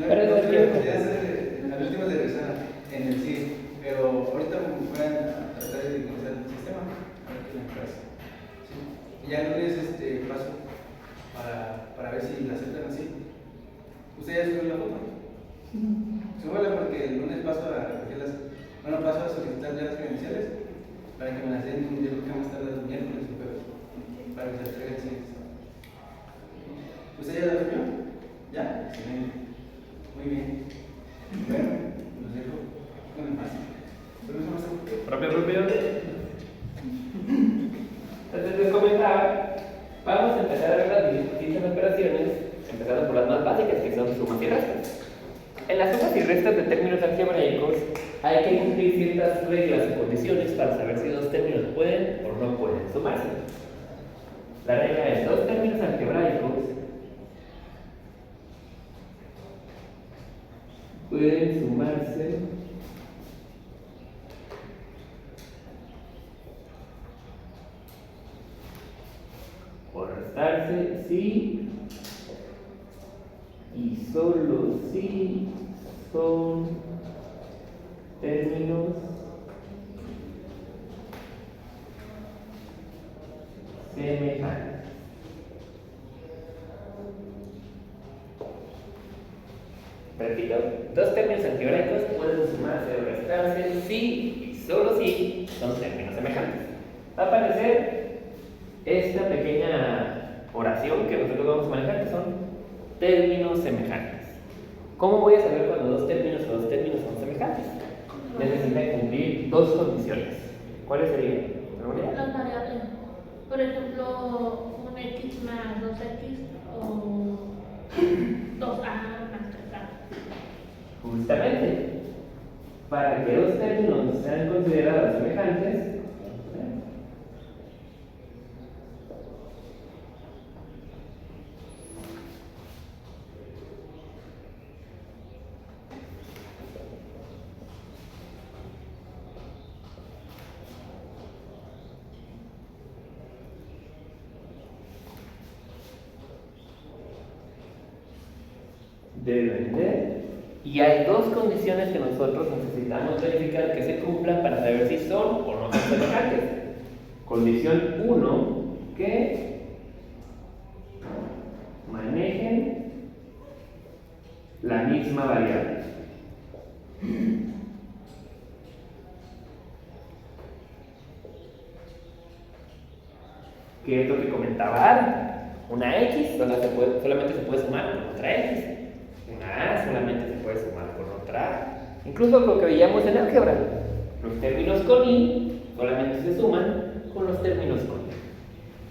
Pero es podría cualquier cosa. hacer al último de regresar en el sí, pero ahorita me voy a tratar de utilizar el sistema, a ver qué me parece. ¿Sí? Y ya el lunes paso para ver si la aceptan así. ¿Usted ya subió la foto? Súbala porque el lunes paso a recoger paso a solicitar ya las credenciales para que me las den, yo creo que más tarde el miércoles o jueves, para que se entreguen el siguiente sábado. ¿Usted ya la subió? ¿Ya? Excelente. Muy bien. Bueno, los dejo con el más. Propio. Entonces les comentaba, vamos a empezar a ver las distintas operaciones, empezando por las más básicas, que son sumas y restas. En las sumas y restas de términos algebraicos hay que cumplir ciertas reglas o condiciones para saber si dos términos pueden o no pueden sumarse. La regla es: dos términos algebraicos pueden sumarse o restarse si y solo si son términos semejantes. Repito, dos términos algebraicos pueden sumarse o restarse si y solo si son términos semejantes. Va a aparecer esta pequeña oración que nosotros vamos a manejar, que son términos semejantes. ¿Cómo voy a saber cuando dos términos son semejantes? Necesita cumplir dos condiciones. ¿Cuáles serían? Las variables. Por ejemplo, un x más 2x o 2a más 3a. Justamente, para que dos términos sean considerados semejantes, deben de, y hay dos condiciones que nosotros necesitamos verificar que se cumplan para saber si son o no son semejantes. Condición 1, que manejen la misma variable. ¿Qué es lo que comentaba Adam? Una x solamente se puede sumar con otra x. Una a solamente se puede sumar con otra a. Incluso lo que veíamos en álgebra, los términos con i solamente se suman con los términos con i.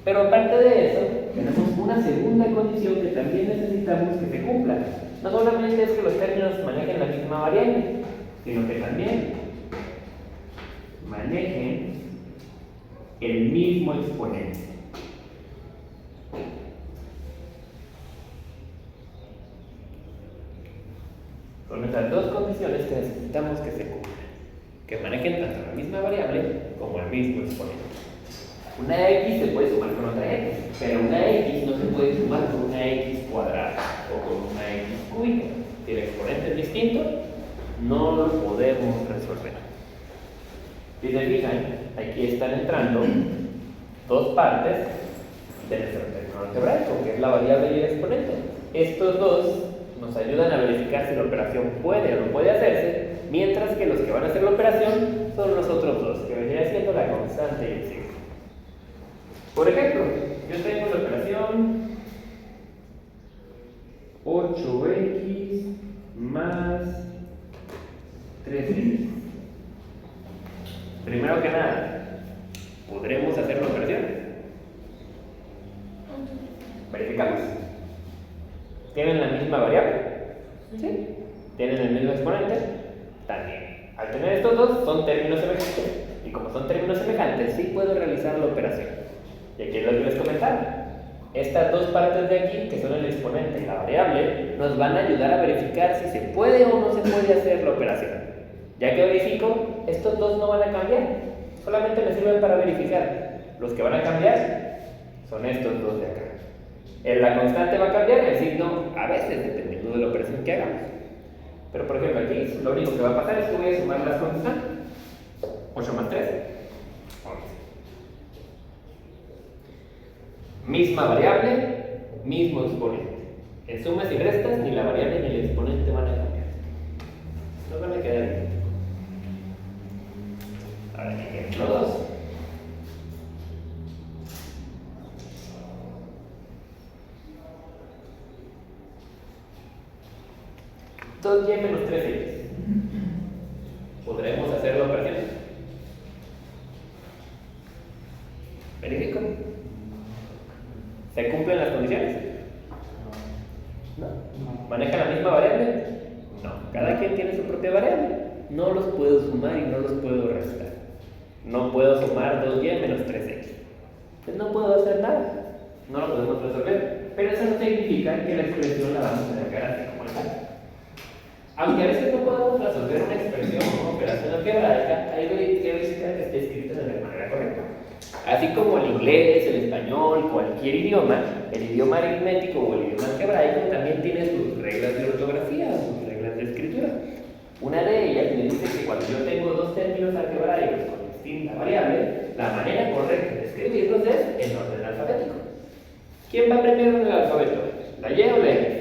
Pero aparte de eso, tenemos una segunda condición que también necesitamos que se cumpla. No solamente es que los términos manejen la misma variable, sino que también manejen el mismo exponente. Son estas dos condiciones que necesitamos que se cumplan, que manejen tanto la misma variable como el mismo exponente. Una x se puede sumar con otra x, pero una x no se puede sumar con una x cuadrada o con una x cúbica. Si el exponente es distinto, no lo podemos resolver. Si se fijan, aquí están entrando dos partes de nuestro término algebraico, que es la variable y el exponente. Estos dos nos ayudan a verificar si la operación puede o no puede hacerse, mientras que los que van a hacer la operación son los otros dos, que vendría siendo la constante y el signo. Por ejemplo, yo tengo la operación 8x más 3x. Primero que nada, ¿podremos hacer la operación? Verificamos. ¿Tienen la misma variable? Sí. ¿Tienen el mismo exponente? También. Al tener estos dos, son términos semejantes. Y como son términos semejantes, sí puedo realizar la operación. Y aquí es lo que les comentaba. Estas dos partes de aquí, que son el exponente y la variable, nos van a ayudar a verificar si se puede o no se puede hacer la operación. Ya que verifico, estos dos no van a cambiar. Solamente me sirven para verificar. Los que van a cambiar son estos dos de acá. La constante va a cambiar, el signo a veces, dependiendo de la operación que hagamos. Pero por ejemplo aquí lo único que va a pasar es que voy a sumar las constantes. 8 más 3, 11. Misma variable, mismo exponente. En sumas y restas ni la variable ni el exponente van a cambiar. No van a quedar idénticos. Ahora ejemplo 2. 2y menos 3x. ¿Podremos hacer la operación? ¿Verifico? ¿Se cumplen las condiciones? No. ¿Maneja la misma variable? No. Cada quien tiene su propia variable. No los puedo sumar y no los puedo restar. No puedo sumar 2y menos 3x. Pues no puedo hacer nada. No lo podemos resolver. Pero eso no significa que la expresión la vamos a dejar así como está. Aunque a veces no podemos resolver una expresión o una operación algebraica, hay que verificar que esté escrita de la manera correcta. Así como el inglés, el español, cualquier idioma, el idioma aritmético o el idioma algebraico también tiene sus reglas de ortografía, sus reglas de escritura. Una de ellas me dice que cuando yo tengo dos términos algebraicos con distinta variable, la manera correcta de escribirlos es en orden alfabético. ¿Quién va primero en el alfabeto? ¿La Y o la X?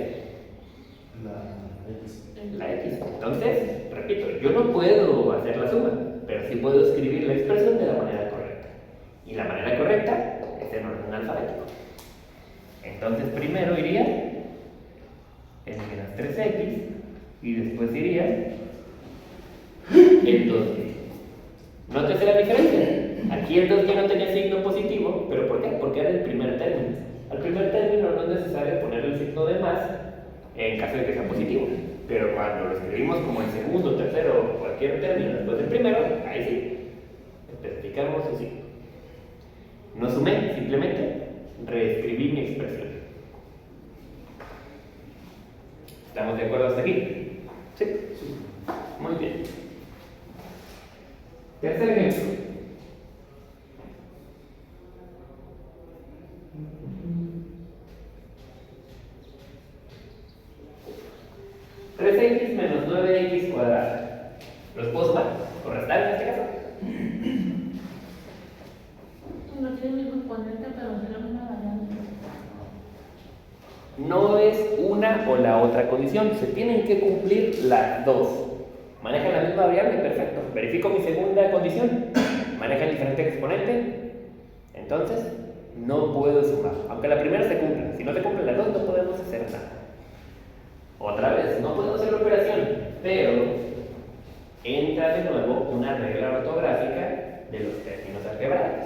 La X. Entonces, repito, yo no puedo hacer la suma, pero sí puedo escribir la expresión de la manera correcta. Y la manera correcta es en orden alfabético. Entonces, primero iría en menos 3x y después iría el 2y. Nótese la diferencia. Aquí el 2y no tenía signo positivo, ¿pero por qué? Porque era el primer término. Al primer término no es necesario ponerle el signo de más en caso de que sea positivo. Pero cuando lo escribimos como el segundo, tercero o cualquier término después del primero, ahí sí, especificamos su signo. No sumé, simplemente reescribí mi expresión. ¿Estamos de acuerdo hasta aquí? Sí. Muy bien. Tercer ejemplo. ¿3x menos 9x cuadrada? ¿Los puedo sumar o restar en este caso? No tiene el mismo exponente, pero es la misma variable. No es una o la otra condición, se tienen que cumplir las dos. ¿Manejan la misma variable? Perfecto. Verifico mi segunda condición. ¿Manejan diferente exponente? Entonces, no puedo sumar. Aunque la primera se cumpla. Si no se cumplen las dos, no podemos hacer nada. Otra vez, no podemos hacer la operación, pero entra de nuevo una regla ortográfica de los términos algebraicos.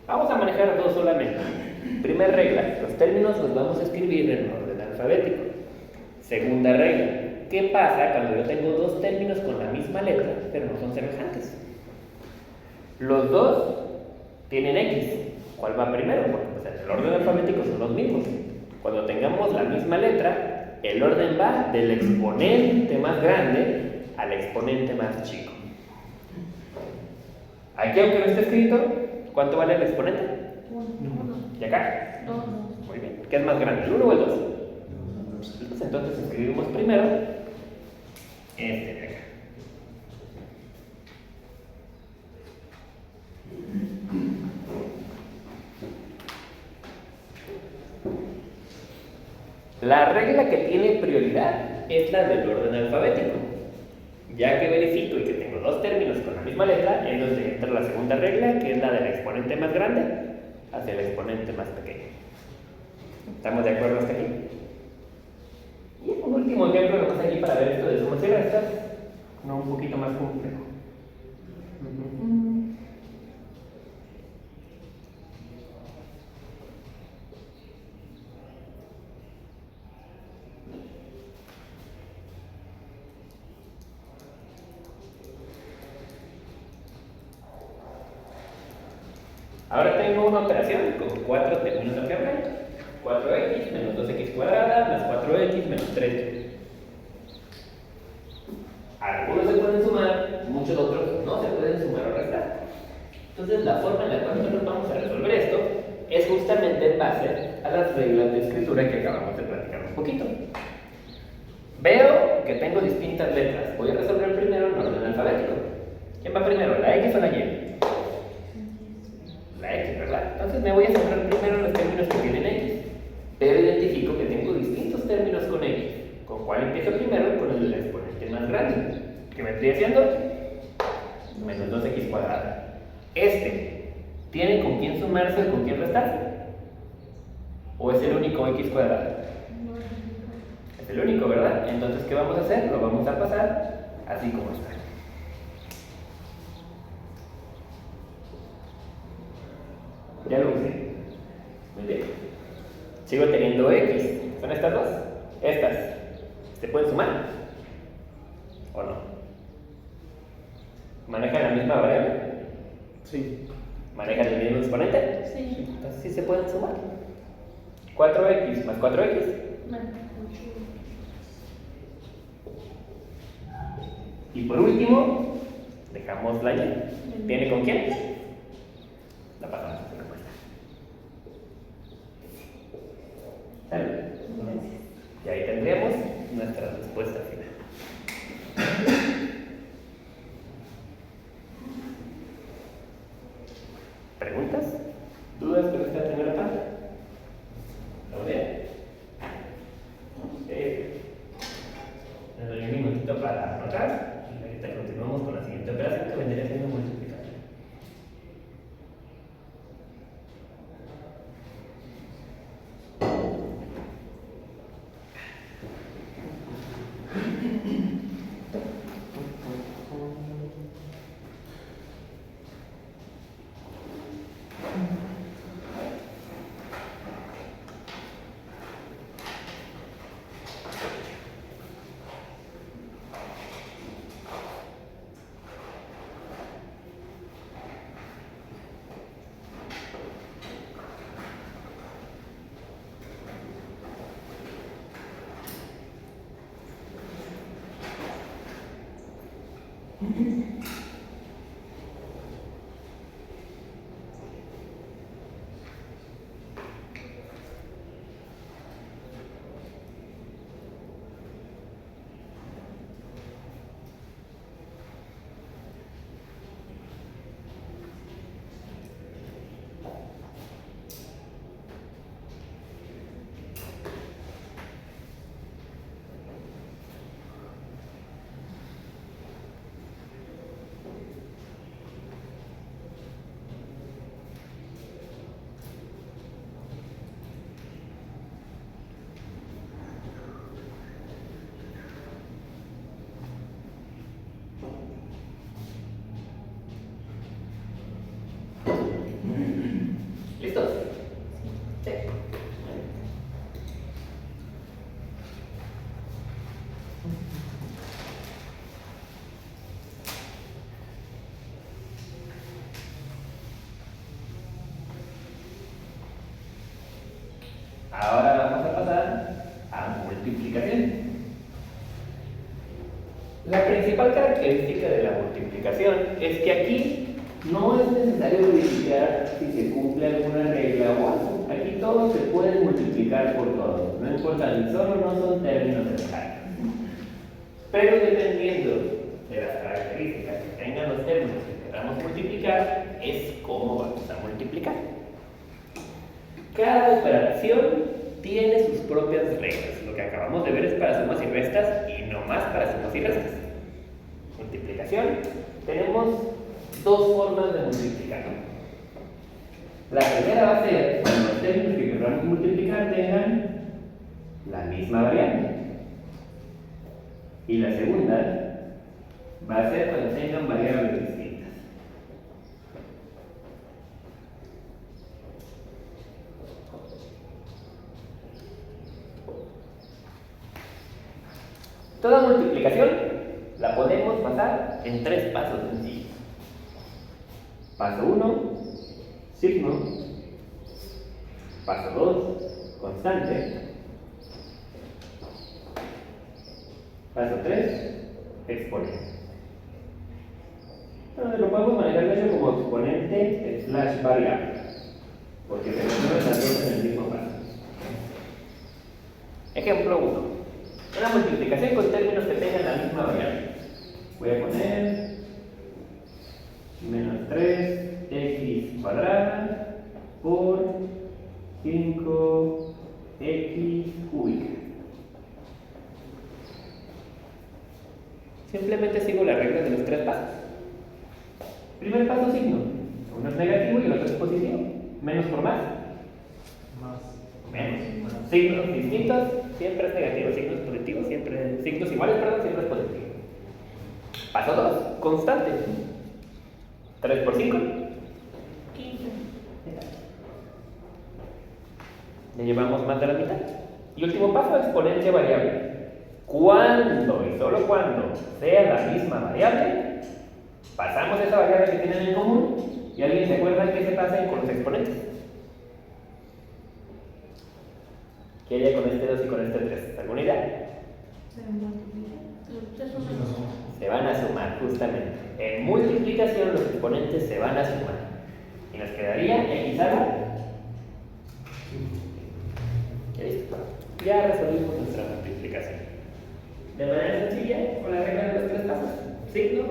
Vamos a manejar dos solamente. Primera regla, los términos los vamos a escribir en orden alfabético. Segunda regla, ¿qué pasa cuando yo tengo dos términos con la misma letra, pero no son semejantes? Los dos tienen X. ¿Cuál va primero? Porque pues, en el orden alfabético son los mismos. Cuando tengamos la misma letra, el orden va del exponente más grande al exponente más chico. Aquí, aunque no esté escrito, ¿cuánto vale el exponente? 1. ¿Y acá? 2. Muy bien. ¿Qué es más grande, el 1 o el 2? Entonces escribimos primero este de acá. La regla que tiene prioridad es la del orden alfabético. Ya que verifico y que tengo dos términos con la misma letra, es donde entra la segunda regla, que es la del exponente más grande hacia el exponente más pequeño. ¿Estamos de acuerdo hasta aquí? Y un último ejemplo que pasa aquí para ver esto de sumas y restas, no un poquito más complejo. Ahora tengo una operación con 4 términos algebraicos. 4x menos 2x cuadrada más 4x menos 3y. Algunos se pueden sumar, muchos otros no se pueden sumar o restar. Entonces la forma en la cual nosotros vamos a resolver esto es justamente en base a las reglas de escritura que acabamos de platicar un poquito. Veo que tengo distintas letras. Voy a resolver primero en orden alfabético. ¿Quién va primero, la X o la Y? La X, ¿verdad? Entonces me voy a centrar primero en los términos que tienen X. Pero identifico que tengo distintos términos con X. ¿Con cuál empiezo primero? Con el exponente más grande. ¿Qué me estoy haciendo? Menos 2x cuadrada. ¿Tiene con quién sumarse o con quién restarse? ¿O es el único x cuadrado? Es el único, ¿verdad? Entonces, ¿qué vamos a hacer? Lo vamos a pasar así como está. Ya lo usé. Muy bien. Sigo teniendo x. ¿Son estas dos? Estas. ¿Se pueden sumar? ¿O no? ¿Manejan la misma variable? Sí. ¿Manejan el mismo exponente? Sí. Entonces sí se pueden sumar. 4x más 4x. Bueno, Y por último, dejamos la y. ¿Tiene con quién? La pasamos a la respuesta. ¿Sale? Y ahí tendríamos nuestra respuesta final. ¿Preguntas? ¿Dudas con esta primera parte? ¿Lo ven? Les doy un minutito para anotar y ahorita continuamos con la siguiente operación que vendría siendo multiplicación. ¿Listos? Sí. Ahora vamos a pasar a multiplicación. La principal característica de la multiplicación es que aquí no es necesario verificar si se cumple alguna regla o algo. Aquí todo se puede multiplicar por todo. No importa si son o no son términos exactos. Pero dependiendo de las características que tengan los términos que queramos multiplicar, es cómo vamos a multiplicar. Cada operación tiene sus propias reglas. Lo que acabamos de ver es para sumas y restas y no más para sumas y restas. Multiplicación. Tenemos dos formas de multiplicar. La primera va a ser cuando los términos que queramos multiplicar tengan la misma variable. Y la segunda va a ser cuando tengan variables distintas. Toda multiplicación la podemos pasar en tres pasos sencillos. Paso 1, signo. Paso 2, constante. Paso 3, exponente. Bueno, lo podemos manejar de hecho como exponente / variable, porque se resuelven las dos en el mismo paso. Ejemplo 1. Una multiplicación con términos que Simplemente sigo las reglas de los 3 pasos. Primer paso, signo. Uno es negativo y el otro es positivo. Menos por más. Menos. Signos distintos, siempre es negativo. Signos positivos, siempre. Signos iguales, perdón, siempre es positivo. Paso 2, constante. 3 por 5. 15. Ya llevamos más de la mitad. Y último paso, exponente variable. Cuando y solo cuando sea la misma variable, pasamos esa variable que tienen en común y alguien se acuerda que se pasa con los exponentes. ¿Qué haría con este 2 y con este 3? ¿Alguna idea? Se van a sumar, justamente. En multiplicación los exponentes se van a sumar. Y nos quedaría x a la. ¿Listo? Ya resolvimos nuestra multiplicación. De manera sencilla, con la regla de los 3 pasos. Signo,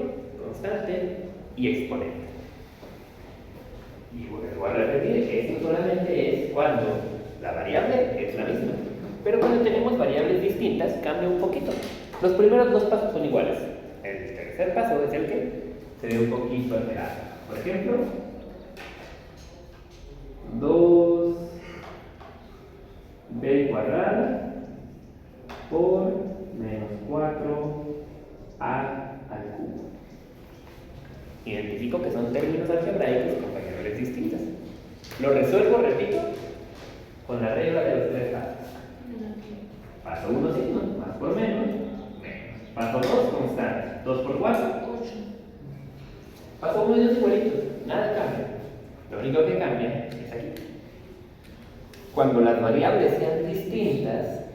constante y exponente. Y vuelvo a repetir, esto solamente es cuando la variable es la misma. Pero cuando tenemos variables distintas, cambia un poquito. Los primeros 2 pasos son iguales. El tercer paso es el que se ve un poquito alterado. Por ejemplo, 2b cuadrada por menos 4a al cubo. Identifico que son términos algebraicos con variables distintas. Lo resuelvo, repito, con la regla de los 3 pasos. Paso 1, signo, más por menos, menos. Paso 2, constante, 2 por 4, 8. Paso 1 y 2 igualitos, nada cambia. Lo único que cambia es aquí. Cuando las variables sean distintas,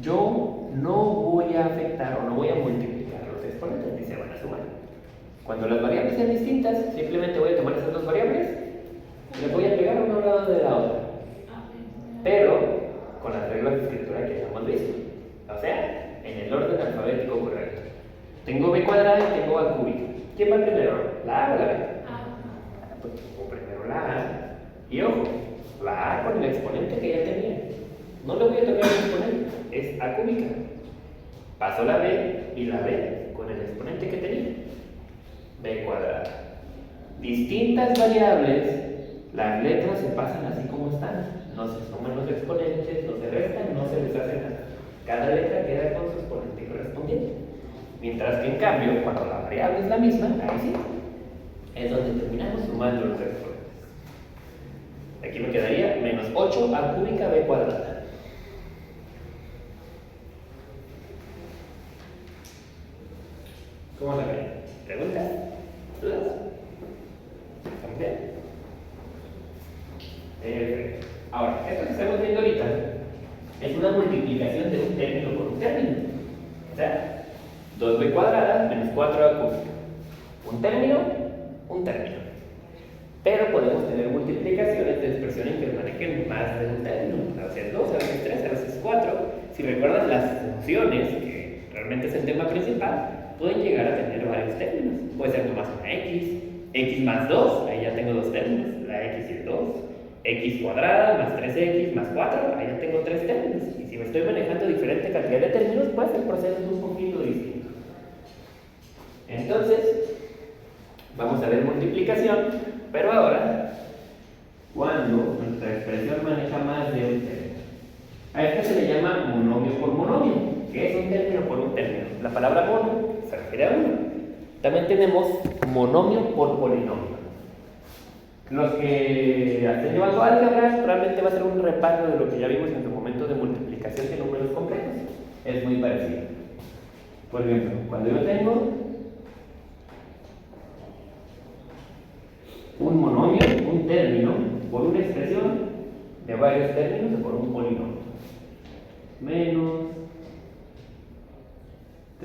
yo no voy a afectar o no voy a multiplicar los exponentes ni se van a sumar. Cuando las variables sean distintas, simplemente voy a tomar esas 2 variables y las voy a pegar una al lado de la otra. Pero con las reglas de escritura que ya hemos visto. O sea, en el orden alfabético correcto. Tengo b cuadrada y tengo a cúbica. ¿Quién va primero? ¿La A o la B? Pues pongo primero la A. Y ojo, la A con el exponente que ya tenía. No le voy a tocar el exponente, es a cúbica. Paso la B y la B con el exponente que tenía. B cuadrada. Distintas variables, las letras se pasan así como están. No se suman los exponentes, no se restan, no se les hace nada. Cada letra queda con su exponente correspondiente. Mientras que en cambio, cuando la variable es la misma, ahí sí, es donde terminamos sumando los exponentes. Aquí me quedaría menos 8 a cúbica b cuadrada. ¿Cómo la ven? ¿Preguntas? ¿Dudas? ¿Estamos bien? Perfecto. Ahora, esto que estamos viendo ahorita es una multiplicación de un término por un término. O sea, 2b cuadrada menos 4a cúbica. Un término. Pero podemos tener multiplicaciones de expresiones que manejen más de un término. A veces 2, a veces 3, a veces 4. Si recuerdan las funciones, que realmente es el tema principal, pueden llegar a tener varios términos. Puede ser nomás una x más 2, ahí ya tengo 2 términos, la x y el 2. X cuadrada más 3x más 4, ahí ya tengo 3 términos. Y si me estoy manejando diferente cantidad de términos, pues el proceso es un poquito distinto. Entonces, vamos a ver multiplicación, pero ahora, cuando nuestra expresión maneja más de un término. A esto se le llama monomio por monomio, que es un término por un término. La palabra mono se refiere a uno. También tenemos monomio por polinomio. Los que estén llevando álgebra realmente va a ser un repaso de lo que ya vimos en su momento de multiplicación de números complejos. Es muy parecido. Por ejemplo, cuando yo tengo un monomio, un término, por una expresión de varios términos o por un polinomio. Menos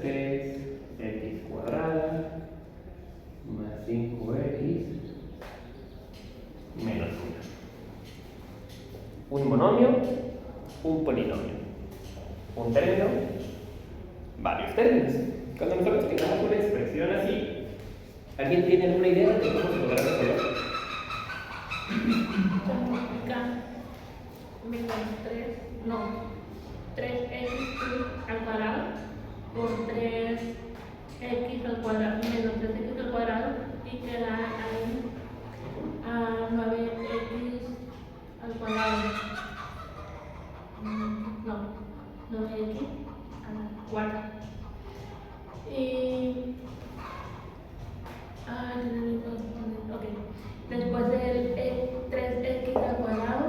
3x cuadrada más 5x menos 1. Un monomio, un polinomio. Un término, varios términos. Cuando nosotros tengamos una expresión así, ¿alguien tiene alguna idea de cómo se podrá resolver? Menos 3x al cuadrado por 3x x al cuadrado menos 3x al cuadrado y queda ahí a 9x al cuadrado. No, 9x a la cuarta. Y ok. Después del 3x al cuadrado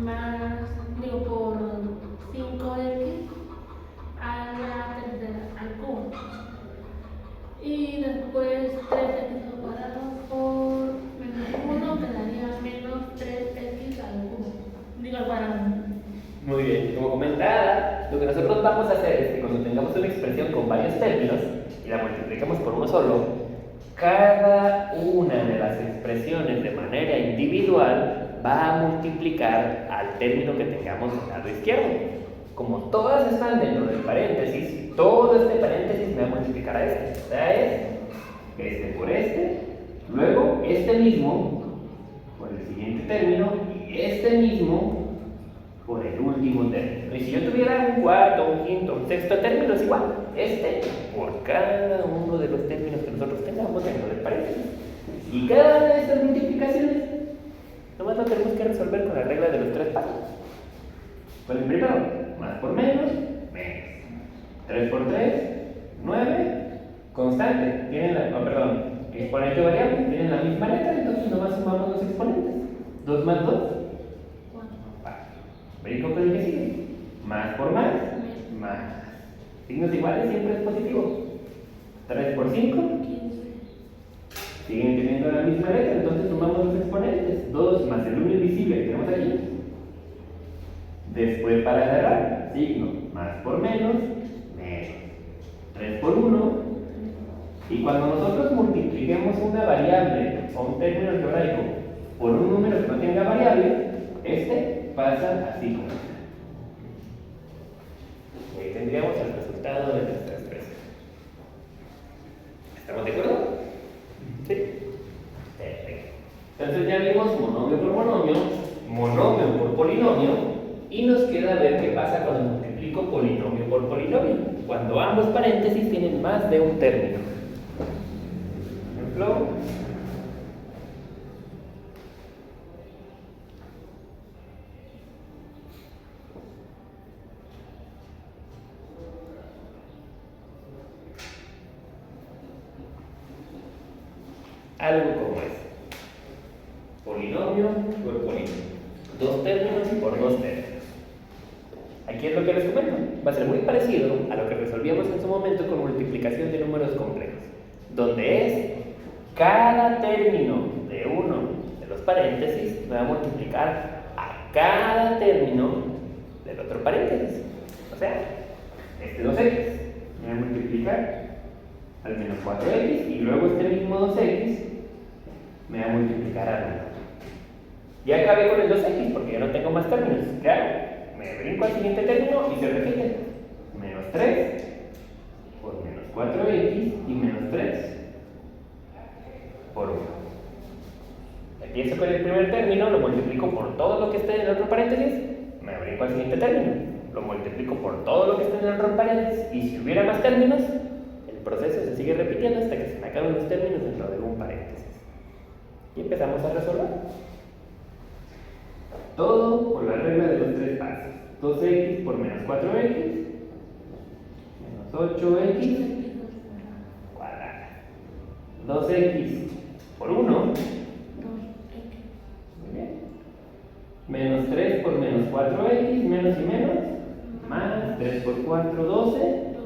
más, digo, por 5x a la tercera al cubo. Y después 3x al cuadrado por menos 1 quedaría menos 3x al cubo. Digo al cuadrado. Muy bien, como comentaba, lo que nosotros vamos a hacer es que cuando tengamos una expresión con varios términos y la multiplicamos por uno solo, cada una de las expresiones de manera individual va a multiplicar al término que tengamos del lado izquierdo. Como todas están dentro del paréntesis, todo este paréntesis me va a multiplicar a este. O sea, es este por este, luego este mismo por el siguiente término y este mismo por el último término. Y si yo tuviera un cuarto, un quinto, un sexto término, es igual. Este por cada uno de los términos que nosotros tengamos dentro del paréntesis. Y cada una de estas multiplicaciones, nomás lo tenemos que resolver con la regla de los tres pasos. Pues el primero, más por menos, menos. 3 por 3, 9. Constante, tienen exponente variable, tienen la misma letra, entonces nomás sumamos los exponentes. 2 más 2. Verifico con el que sigue. Más por más, más. Signos iguales siempre es positivo. 3 por 5. 15. Siguen teniendo la misma letra, entonces sumamos los exponentes. 2 más el 1 invisible que tenemos aquí. Después para cerrar, signo más por menos, menos. 3 por 1. Y cuando nosotros multipliquemos una variable o un término algebraico por un número que no tenga variable, este pasa así como está. Y ahí tendríamos el resultado de nuestra expresión. ¿Estamos de acuerdo? Sí. Perfecto. Entonces ya vimos monomio por monomio, monomio por polinomio, y nos queda ver qué pasa cuando multiplico polinomio por polinomio, cuando ambos paréntesis tienen más de un término. Por ejemplo, algo como es polinomio por polinomio, dos términos por dos términos. Aquí es lo que les comento, va a ser muy parecido a lo que resolvíamos en su momento con multiplicación de números complejos, donde es cada término de uno de los paréntesis me va a multiplicar a cada término del otro paréntesis. O sea, este 2x me va a multiplicar al menos 4x y luego este mismo 2x me va a multiplicar al 1. Ya acabé con el 2x porque ya no tengo más términos. ¿Qué hago? Me brinco al siguiente término y se repite. Menos 3 por menos 4x y menos 3 por 1. Empiezo con el primer término, lo multiplico por todo lo que esté en el otro paréntesis, me brinco al siguiente término, lo multiplico por todo lo que esté en el otro paréntesis, y si hubiera más términos, el proceso se sigue repitiendo hasta que se me acaben los términos dentro de un paréntesis. Y empezamos a resolver. Todo por la regla de los tres pasos. 2x por menos 4x, menos 8x cuadrada. 2x por 1, menos 3 por menos 4x, menos y menos, más 3 por 4, 12,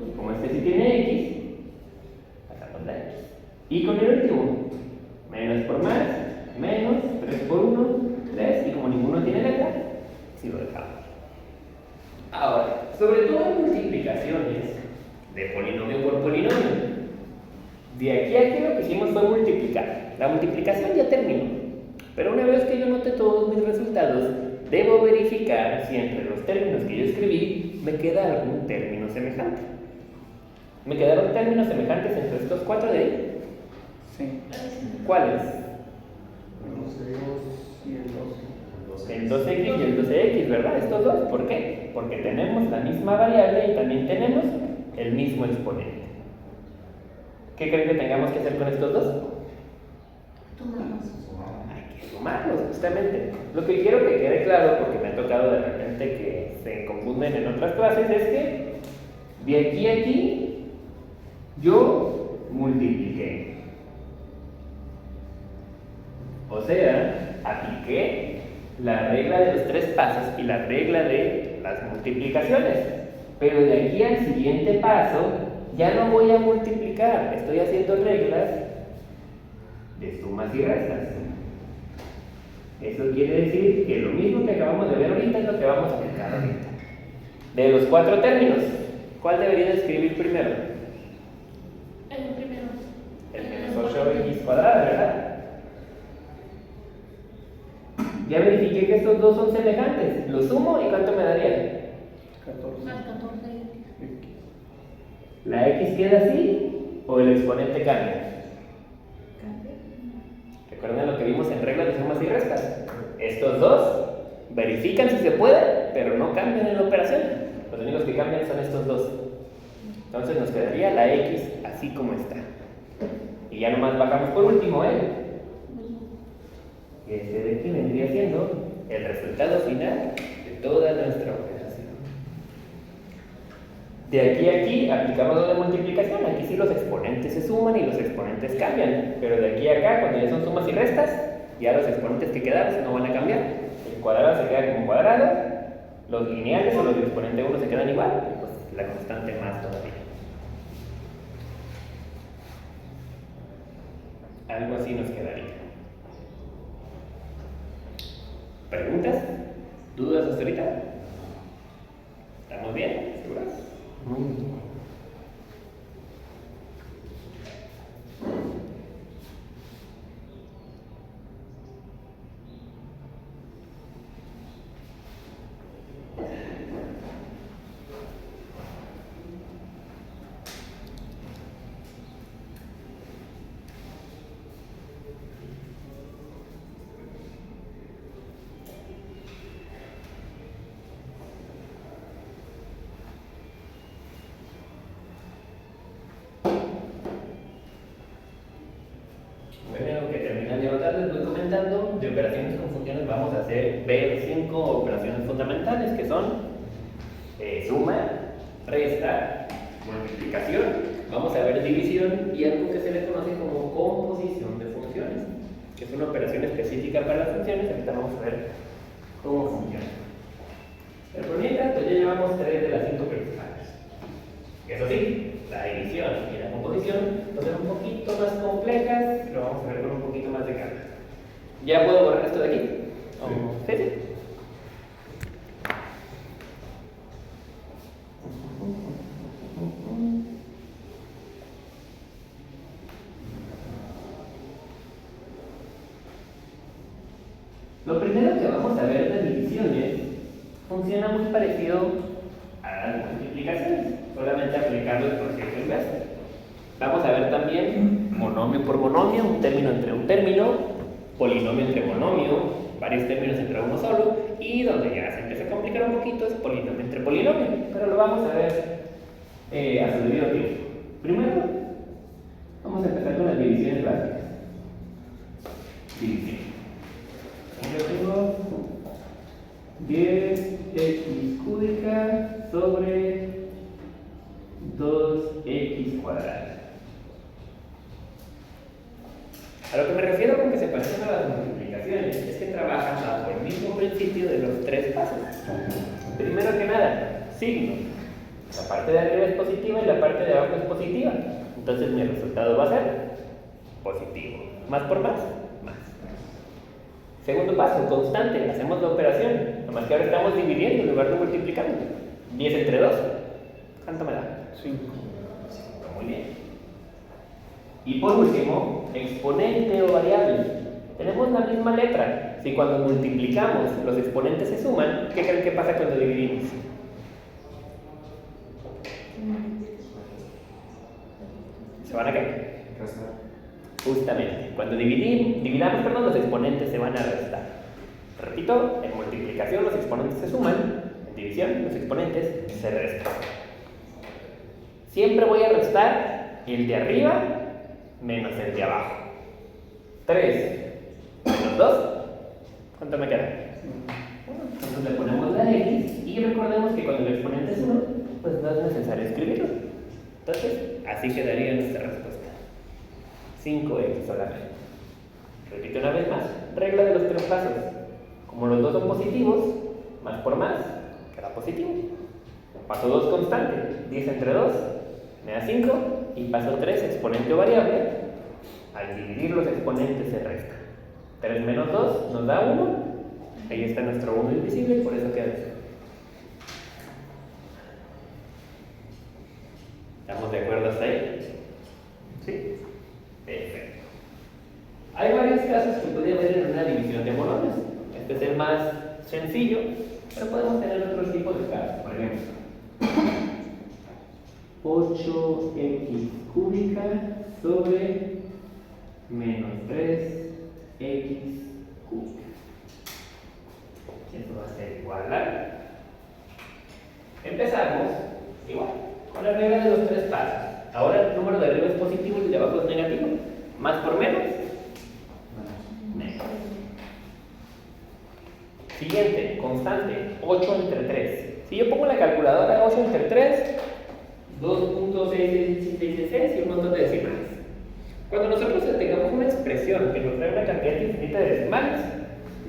y como este sí tiene x, sacamos la x. Y con el último, menos por más, menos, 3 por 1, 3, y como ninguno tiene letra, sí lo dejamos. Ahora, sobre todo en multiplicaciones de polinomio por polinomio, de aquí a aquí lo que hicimos fue multiplicar. La multiplicación ya terminó, pero una vez que yo note todos mis resultados, debo verificar si entre los términos que yo escribí me queda algún término semejante. ¿Me quedaron términos semejantes entre estos cuatro de ahí? Sí. ¿Cuáles? El 2 y el 12. El 2x y el 12x, ¿verdad? Estos dos. ¿Por qué? Porque tenemos la misma variable y también tenemos el mismo exponente. ¿Qué creen que tengamos que hacer con estos dos? Tomamos. Hay que sumarlos, justamente. Lo que quiero que quede claro, porque me ha tocado de repente que se confunden en otras clases, es que de aquí a aquí yo multipliqué. O sea, apliqué la regla de los 3 pasos y la regla de las multiplicaciones. Pero de aquí al siguiente paso ya no voy a multiplicar, estoy haciendo reglas de sumas y restas. Eso quiere decir que lo mismo que acabamos de ver ahorita es lo que vamos a aplicar ahorita. De los 4 términos, ¿cuál debería de escribir primero? El primero. El menos 8x cuadrada, ¿verdad? Ya verifiqué que estos dos son semejantes. Lo sumo y ¿cuánto me daría? 14. Más 14. ¿La x queda así o el exponente cambia? Recuerden lo que vimos en reglas de sumas y restas. Estos dos verifican si se puede, pero no cambian en la operación. Los únicos que cambian son estos dos. Entonces nos quedaría la x así como está. Y ya nomás bajamos por último, Este de aquí vendría siendo el resultado final de toda nuestra operación. De aquí a aquí aplicamos lo de multiplicación. Aquí sí los exponentes se suman y los exponentes cambian. Pero de aquí a acá, cuando ya son sumas y restas, ya los exponentes que quedaron no van a cambiar. El cuadrado se queda como cuadrado, los lineales o los del exponente 1 se quedan igual, y pues la constante más todavía. Algo así nos quedaría. ¿Preguntas? ¿Dudas hasta ahorita? ¿Estamos bien? ¿Seguros? Muy bien. Bueno, que terminan de anotar, les voy comentando. De operaciones con funciones vamos a ver 5 operaciones fundamentales que son suma, resta, multiplicación. Vamos a ver división y algo que se le conoce como composición de funciones, que es una operación específica para las funciones. Ahorita vamos a ver cómo funciona. Pero por mientras, pues ya llevamos 3 de las 5 principales. Eso sí, la división y la composición pues son un poquito más complejas, lo vamos a ver con un poquito más de calma. ¿Ya puedo borrar esto de aquí? ¿Sí? ¿Sí? Lo primero que vamos a ver de divisiones funciona muy parecido a las multiplicaciones, solamente aplicando el proceso inverso. Vamos a ver también monomio por monomio, un término entre un término, polinomio entre monomio, varios términos entre uno solo, y donde ya se empieza a complicar un poquito es polinomio entre polinomio, pero lo vamos a ver a su debido tiempo. Primero, vamos a empezar con las divisiones básicas. División. Yo tengo 10x cúbica sobre 2x cuadrada. A lo que me refiero con que se parecen a las multiplicaciones es que trabajan bajo el mismo principio de los 3 pasos. Primero que nada, signo. La parte de arriba es positiva y la parte de abajo es positiva. Entonces mi resultado va a ser positivo. ¿Más por más? Más. Segundo paso, constante. Hacemos la operación. Nomás que ahora estamos dividiendo en lugar de multiplicando. 10 entre 2. ¿Cuánto me da? 5. Muy bien. Y por último, exponente o variable. Tenemos la misma letra. Si cuando multiplicamos los exponentes se suman, ¿qué creen que pasa cuando dividimos? ¿Se van a qué? Justamente. Cuando dividamos, los exponentes se van a restar. Repito, en multiplicación los exponentes se suman, en división los exponentes se restan. Siempre voy a restar el de arriba menos el de abajo. 3 menos 2, ¿cuánto me queda? 1. Entonces le ponemos la x y recordemos que cuando el exponente es 1, pues no es necesario escribirlo. Entonces, así quedaría nuestra respuesta. 5x solamente. Repito una vez más, regla de los 3 pasos. Como los dos son positivos, más por más, queda positivo. Paso 2 constante, 10 entre 2, me da 5. Y paso 3, exponente o variable, al dividir los exponentes se resta. 3 menos 2 nos da 1. Ahí está nuestro 1 invisible, por eso queda así. ¿Estamos de acuerdo hasta ahí? ¿Sí? Perfecto. Hay varios casos que puede haber en una división de monomios. Este es el más sencillo, pero podemos tener otros tipos de casos. Por ejemplo, 8x cúbica sobre menos 3x cúbica. Eso va a ser igual a... Empezamos igual, con la regla de los 3 pasos. Ahora el número de arriba es positivo y el de abajo es negativo. Más por menos, menos. Siguiente, constante, 8 entre 3. Si yo pongo la calculadora 8 entre 3, 2.6666 y un montón de decimales. Cuando nosotros tengamos una expresión que nos trae una cantidad infinita de decimales,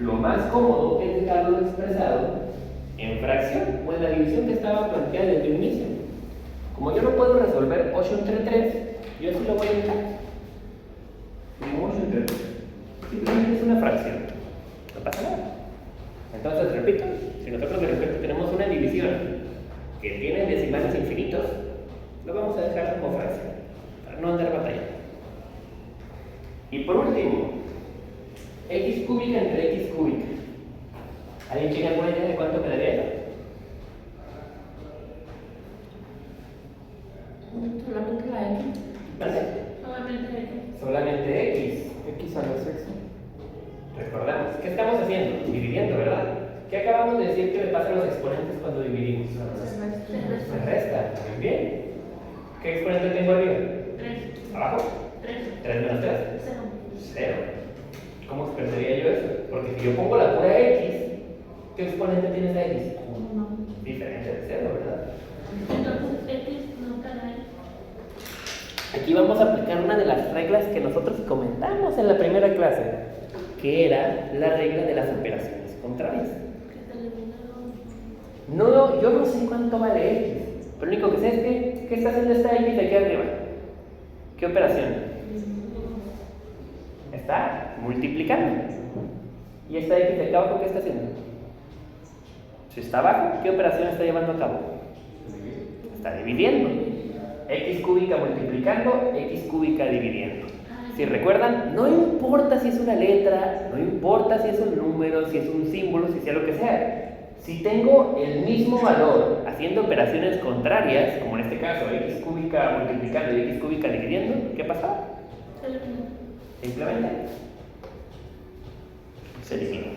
lo más cómodo es dejarlo expresado en fracción o en la división que estaba planteada desde el inicio. Como yo no puedo resolver 8 entre 3, yo así lo voy a dejar. Como 8 entre 3. Simplemente es una fracción. No pasa nada. Entonces, repito, si nosotros de repente tenemos una división que tiene decimales infinitos, lo vamos a dejar como fracción, para no andar batallando. Y por último, x cúbica entre x cúbica. ¿Alguien tiene alguna idea de cuánto quedaría eso? Solamente la x. ¿Vale? Solamente x. Solamente x. X a la sexta. Recordamos, ¿qué estamos haciendo? Dividiendo, ¿verdad? ¿Qué acabamos de decir que le pasa a los exponentes cuando dividimos? Se resta. Muy bien. ¿Qué exponente tengo arriba? 3. ¿Abajo? 3. 3 menos 3. 0. 0. ¿Cómo expresaría yo eso? Porque si yo pongo la pura x, ¿qué exponente tiene esa x? 1. Diferente de 0, ¿verdad? Entonces x no cae ahí. Aquí vamos a aplicar una de las reglas que nosotros comentamos en la primera clase, que era la regla de las operaciones contrarias. Que te eliminaron. No, yo no sé cuánto vale x, pero lo único que sé es que, ¿qué está haciendo esta x de aquí arriba? ¿Qué operación? Está multiplicando. ¿Y esta x de acá abajo qué está haciendo? Si está abajo, ¿qué operación está llevando a cabo? Está dividiendo. X cúbica multiplicando, x cúbica dividiendo. Si recuerdan, no importa si es una letra, no importa si es un número, si es un símbolo, si sea lo que sea. Si tengo el mismo valor haciendo operaciones contrarias, como en este caso, x cúbica multiplicando y x cúbica dividiendo, ¿qué pasa? Se eliminó. Simplemente se elimina.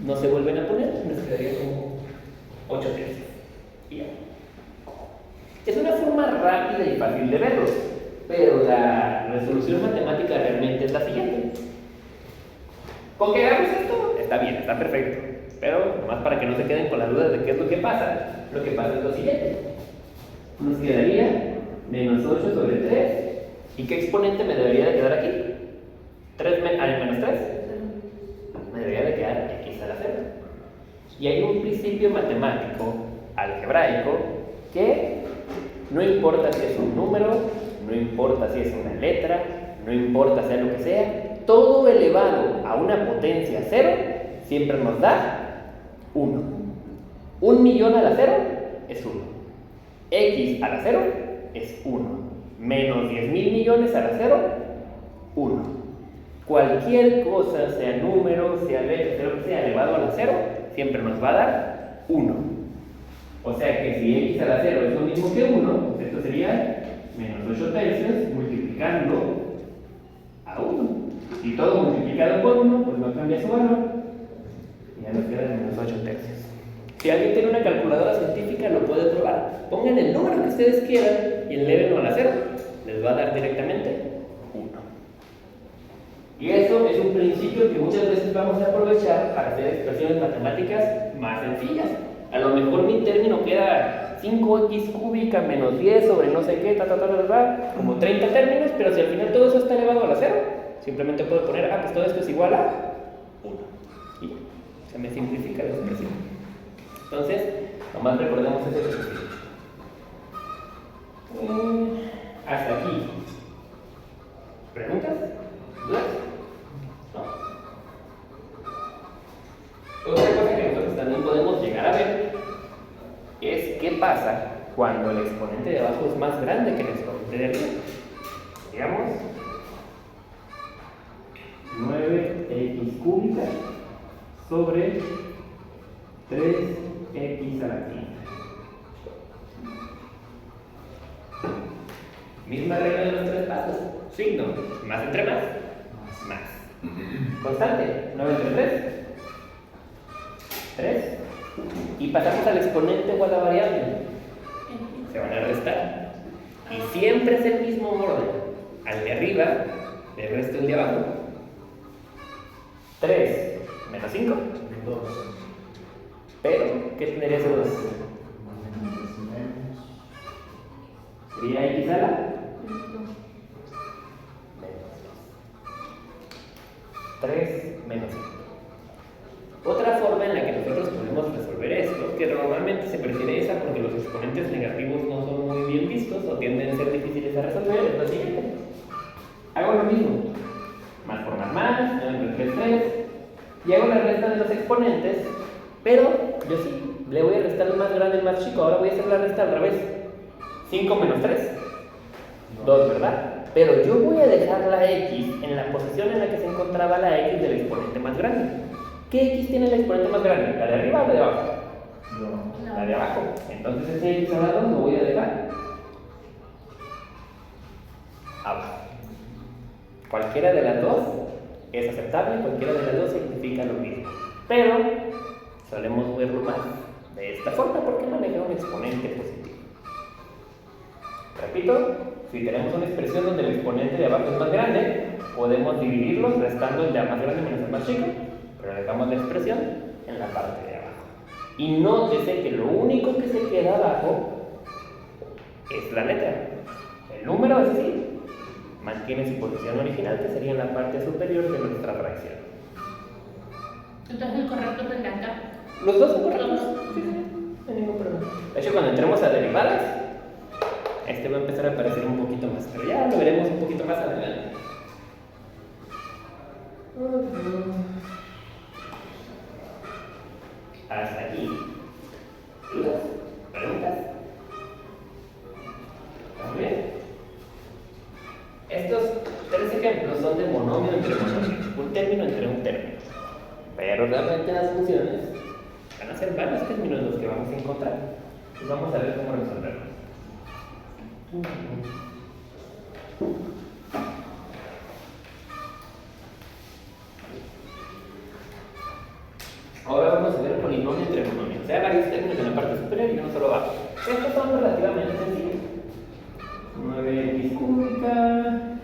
No se vuelven a poner, nos quedaría como 8 tercios. Y ya. Es una forma rápida y fácil de verlo, pero la resolución matemática realmente es la siguiente. Con que hagamos esto, está bien, está perfecto. Pero, nomás para que no se queden con las dudas de qué es lo que pasa es lo siguiente. Nos quedaría menos 8 sobre 3. ¿Y qué exponente me debería de quedar aquí? 3 menos 3. Me debería de quedar x a la 0. Y hay un principio matemático, algebraico, que no importa si es un número, no importa si es una letra, no importa sea lo que sea, todo elevado a una potencia 0 siempre nos da 1. 1.000.000 a la 0 es 1. X a la 0 es 1. Menos 10.000 millones a la 0, 1. Cualquier cosa, sea número, sea letra, sea lo que sea, elevado a la 0, siempre nos va a dar 1. O sea que si x a la 0 es lo mismo que 1, pues esto sería menos 8 tercios multiplicando a 1. Y todo multiplicado por 1, pues no cambia su valor. Y ya nos queda menos 8 tercios. Si alguien tiene una calculadora científica, lo puede probar. Pongan el número que ustedes quieran y elévenlo a la 0. les va a dar directamente 1. Y eso es un principio que muchas veces vamos a aprovechar para hacer expresiones matemáticas más sencillas. A lo mejor mi término queda 5x cúbica menos 10 sobre no sé qué, como 30 términos, pero si al final todo eso está elevado a la 0, simplemente puedo poner, pues todo esto es igual a 1. Y ya, se me simplifica la expresión. Entonces, nomás recordemos ese ejercicio. Hasta aquí. ¿Preguntas? ¿Dudas? ¿No? Otra cosa que nosotros también podemos llegar a ver es qué pasa cuando el exponente de abajo es más grande que el exponente de arriba. Digamos 9x cúbica sobre 3x a la quinta. Misma regla de los 3 pasos. Signo, más entre más. Constante, 9 entre 3. Y pasamos al exponente o a la variable. Se van a restar. Y siempre es el mismo orden. Al de arriba, le resto el de abajo. 3 menos 5. 2. Pero, ¿qué tendría ese 2? ¿Sería x a la? Menos 3 menos 5. Otra forma en la que nosotros podemos resolver esto, que normalmente se prefiere esa porque los exponentes negativos no son muy bien vistos o tienden a ser difíciles a resolver, es lo siguiente. Hago lo mismo. Más por más, 9 entre 3, y hago la resta de los exponentes, pero yo sí, le voy a restar el más grande al más chico. Ahora voy a hacer la resta al revés. 5 menos 3, 2, ¿verdad? Pero yo voy a dejar la x en la posición en la que se encontraba la x del exponente más grande. ¿Qué x tiene el exponente más grande? ¿La de arriba o la de abajo? No. La de abajo. Entonces ese x a la 2 lo voy a dejar abajo. Cualquiera de las dos es aceptable, cualquiera de las dos significa lo mismo. Pero solemos verlo más de esta forma porque maneja un exponente positivo. Repito, si tenemos una expresión donde el exponente de abajo es más grande, podemos dividirlos restando el de más grande menos el más chico, pero dejamos la expresión en la parte de abajo. Y nótese que lo único que se queda abajo es la letra. El número, es decir, mantiene su posición original, que sería en la parte superior de nuestra fracción. Entonces el correcto tendrá acá. Los dos son correctos. Sí, no hay ningún problema. De hecho, cuando entremos a derivadas, este va a empezar a aparecer un poquito más, pero ya lo veremos un poquito más adelante. Hasta aquí. ¿Dudas? ¿Preguntas? ¿Estamos bien? Estos 3 ejemplos son de monomio entre monomio, un término entre un término. Pero realmente las funciones van a ser varios términos los que vamos a encontrar. Y vamos a ver cómo resolverlos. Ahora vamos a ver polinomio entre monomio. O sea, varios términos en la parte superior y uno solo abajo. Estos son relativamente sencillos. 9x cúbica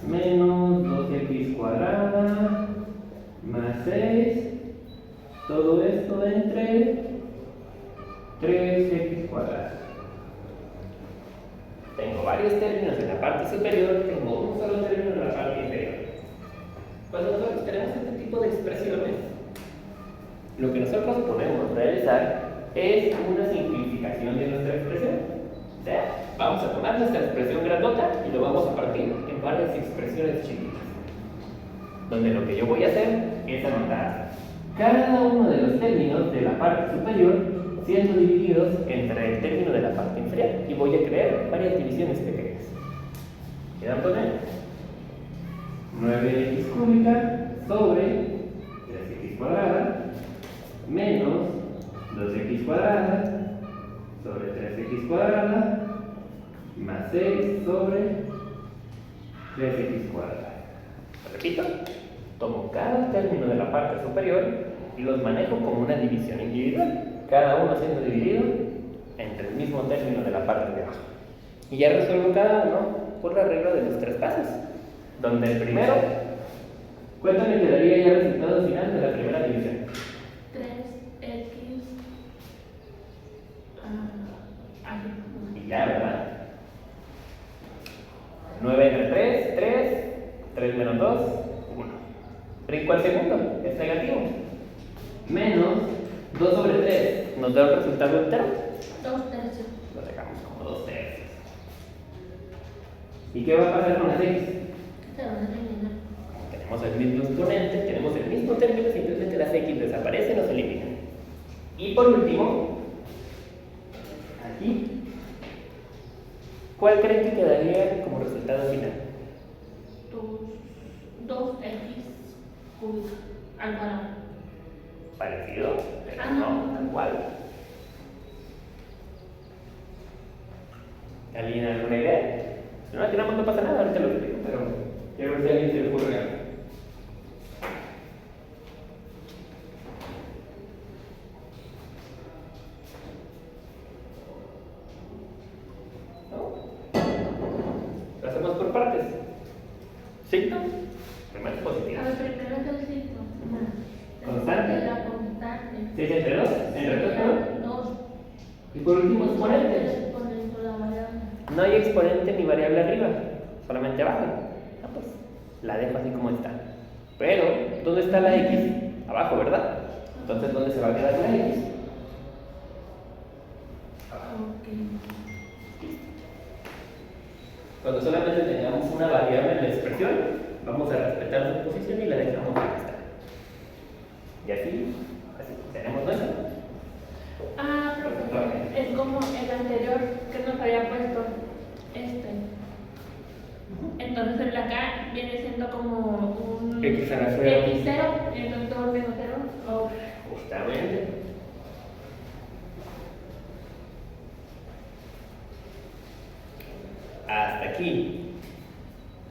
menos 2x cuadrada más 6. Todo esto entre 3x cuadrada. Tengo varios términos en la parte superior, tengo un solo término en la parte inferior. Cuando nosotros tenemos este tipo de expresiones, lo que nosotros podemos realizar es una simplificación de nuestra expresión. O sea, vamos a tomar nuestra expresión grandota y lo vamos a partir en varias expresiones chiquitas. Donde lo que yo voy a hacer es anotar cada uno de los términos de la parte superior siendo divididos entre el término de la parte inferior. Y voy a crear varias divisiones pequeñas. ¿Quedan con él? 9x cúbica sobre 3x cuadrada menos 2x cuadrada sobre 3x cuadrada más 6 sobre 3x cuadrada. Repito, tomo cada término de la parte superior y los manejo como una división individual, cada uno siendo dividido entre el mismo término de la parte de abajo. Y ya resuelvo cada uno por la regla de los 3 pasos. Donde el primero, cuéntame que daría ya el resultado final de la primera división. 3x. Y ya, ¿verdad? 9 entre 3, 3. 3 menos 2, 1. Brinco al segundo, es negativo. Menos 2 sobre 3, ¿nos da un resultado entero? 2 tercios. Lo dejamos como 2 tercios. ¿Y qué va a pasar con las x? Se van a eliminar. Tenemos el mismo exponente, tenemos el mismo término, simplemente las x desaparecen o se eliminan. Y por último, aquí, ¿cuál creen que quedaría como resultado final? 2x cúbica al cuadrado. Parecido, pero no. no, tal cual. ¿Alguien alguna idea? Si no la tiramos no pasa nada, ahorita lo explico, pero quiero ver si a alguien se le ocurre algo. ¿No? Lo hacemos por partes. ¿Signo? Primero positivo. A ver, primero es el signo. ¿Constante? La constante. 6 entre 2, entre 2, ¿no? 2. Y por último, exponentes. Exponente de la variable. No hay exponente ni variable arriba, solamente abajo. Ah, pues la dejo así como está. Pero, ¿dónde está la x? Abajo, ¿verdad? Entonces, ¿dónde se va a quedar la x? Ok. Cuando solamente tengamos una variable en la expresión, vamos a respetar su posición y la dejamos como está. Y así tenemos nuestra. Profesor, es como el anterior que nos había puesto este. Entonces el de acá viene siendo como un X a la cero. X0, entonces todo menos 0. O Justamente. Hasta aquí.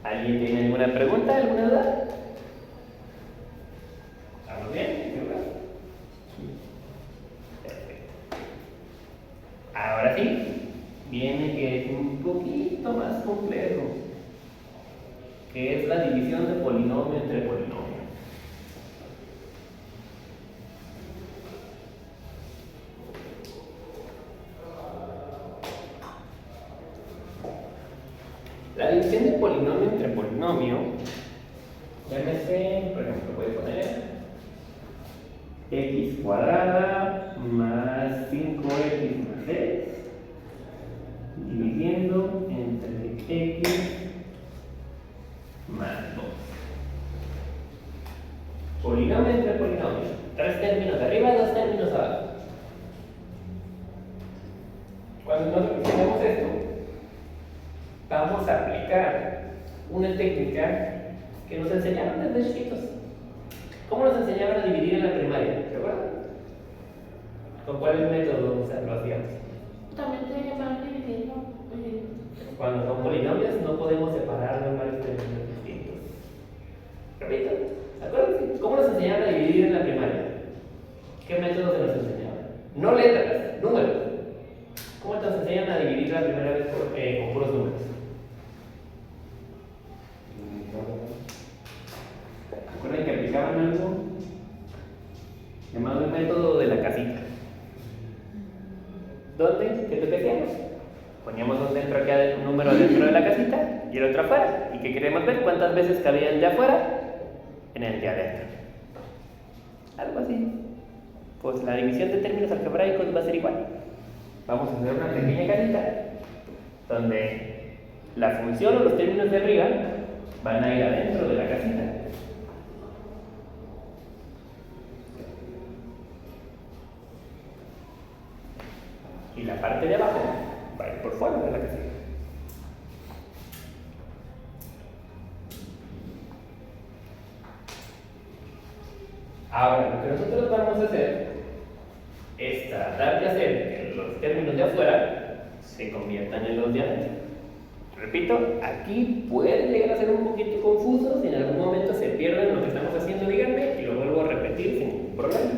¿Alguien tiene alguna pregunta, alguna duda? ¿Estamos bien? Perfecto. Ahora sí, viene que es un poquito más complejo, que es la división de polinomio entre polinomio. La división de polinomio entre polinomio, llámese, por ejemplo, voy a poner x cuadrada más 5x más 6 dividiendo entre x más 2. Polinomio entre polinomio. 3 términos arriba, 2 términos abajo. Cuando nosotros hacemos esto, vamos a aplicar una técnica que nos enseñaron desde chiquitos. ¿Cómo nos enseñaban a dividir en la primaria? ¿Se acuerdan? ¿Con cuál método lo hacíamos? también se llama dividirlo. Cuando son polinomios no podemos separarlo en varios términos distintos. Repito, acuérdense, ¿cómo nos enseñaban a dividir en la primaria? ¿Qué método se nos enseñaba? No letras, números. ¿Cómo nos enseñan a dividir la primera vez con puros números? ¿Recuerdan que aplicaban algo llamado el método de la casita? ¿Dónde? ¿Qué es lo que hacíamos? Poníamos un número dentro de la casita y el otro afuera. ¿Y qué queremos ver? ¿Cuántas veces cabía el de afuera en el de adentro? Algo así. Pues la división de términos algebraicos va a ser igual. Vamos a hacer una pequeña casita donde la función o los términos de arriba van a ir adentro de la casita. Y la parte de abajo va a ir por fuera de la casita. Ahora, lo que nosotros vamos a hacer es tratar de hacer que los términos de afuera se conviertan en los de adentro. Repito, aquí puede llegar a ser un poquito confuso, si en algún momento se pierden lo que estamos haciendo, díganme, y lo vuelvo a repetir sin ningún problema.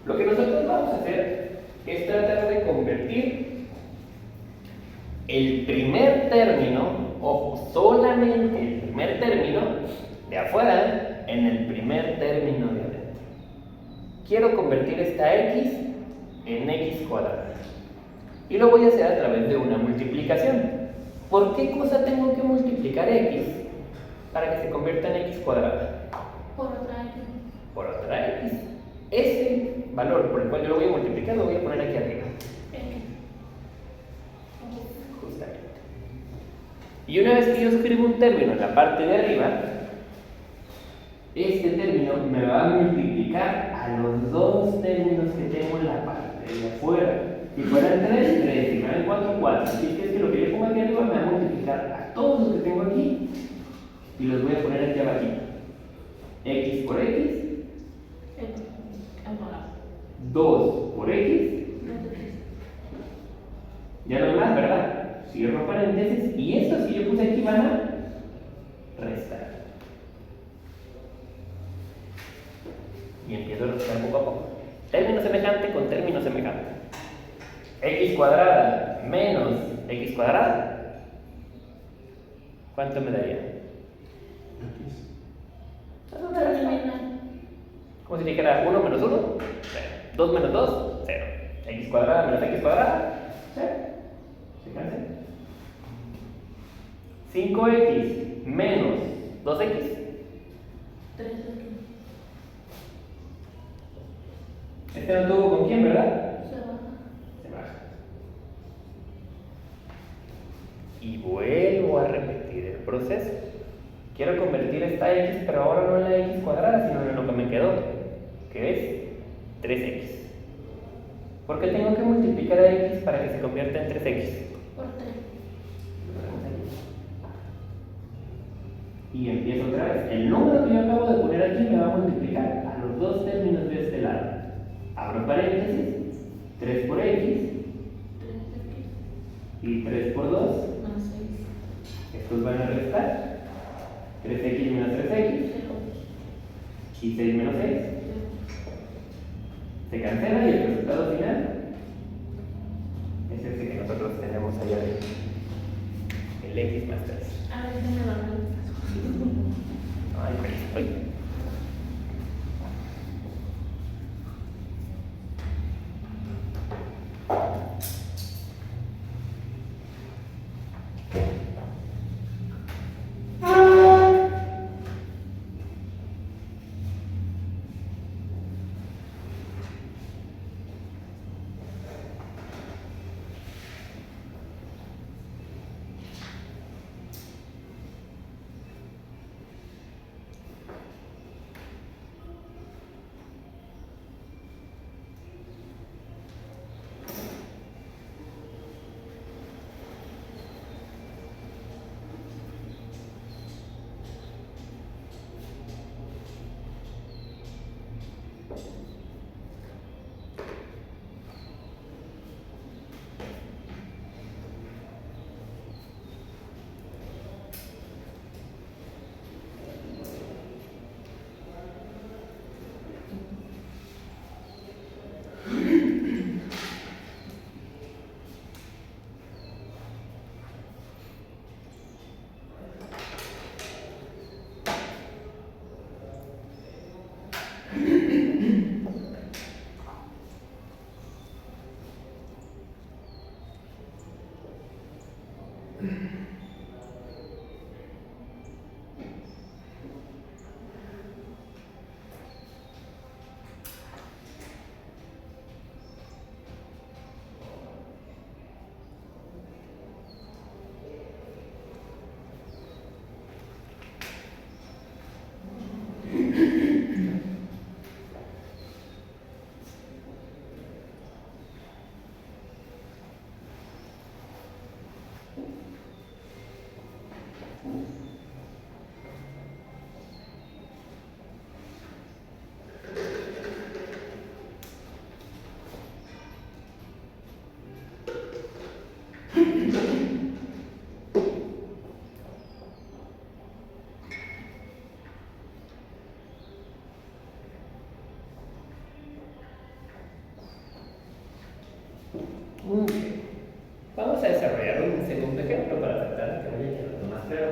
Lo que nosotros vamos a hacer es tratar de convertir el primer término, ojo, solamente el primer término de afuera en el primer término de adentro. Quiero convertir esta x en x cuadrada. Y lo voy a hacer a través de una multiplicación. ¿Por qué cosa tengo que multiplicar x para que se convierta en x cuadrada? Por otra X. Por otra x. Ese valor por el cual yo lo voy a multiplicar lo voy a poner aquí arriba. X. Justamente. Y una vez que yo escribo un término en la parte de arriba, este término me va a multiplicar a los dos términos que tengo en la parte de afuera. Si fueran 3, 3, si fueran 4, 4. Así que es que lo que yo pongo aquí arriba me va a multiplicar a todos los que tengo aquí y los voy a poner aquí abajo. X por X, X. 2 por X, ya no hay más, ¿verdad? Cierro paréntesis y estos que yo puse aquí van a restar. Y empiezo a restar poco a poco. Término semejante con término semejante. X cuadrada menos X cuadrada. ¿Cuánto me daría? Como si dijera 1 menos 1, 0. 2 menos 2, 0. X cuadrada menos X cuadrada, 0. Fíjense. 5x menos 2x. 3X. Este no tuvo con quién, ¿verdad? Se baja. Se baja. Y vuelvo a repetir el proceso. Quiero convertir esta x, pero ahora no en la x cuadrada, sino en lo que me quedó, que es 3x. ¿Por qué tengo que multiplicar a x para que se convierta en 3x? Por 3. Y empiezo otra vez. El número que yo acabo de poner aquí me va a multiplicar a los dos términos de este lado. Abro paréntesis, 3 por x 3X. y 3 por 2. Más 6. Estos van a restar. 3x menos 3x 0. y 6 menos 6. Se cancela y el resultado final es este que nosotros tenemos allá arriba. El x más 3. A ver, se me va a dar. Ay, feliz estoy. Muy bien. Vamos a desarrollar un segundo ejemplo para tratar de que vaya quedando más claro.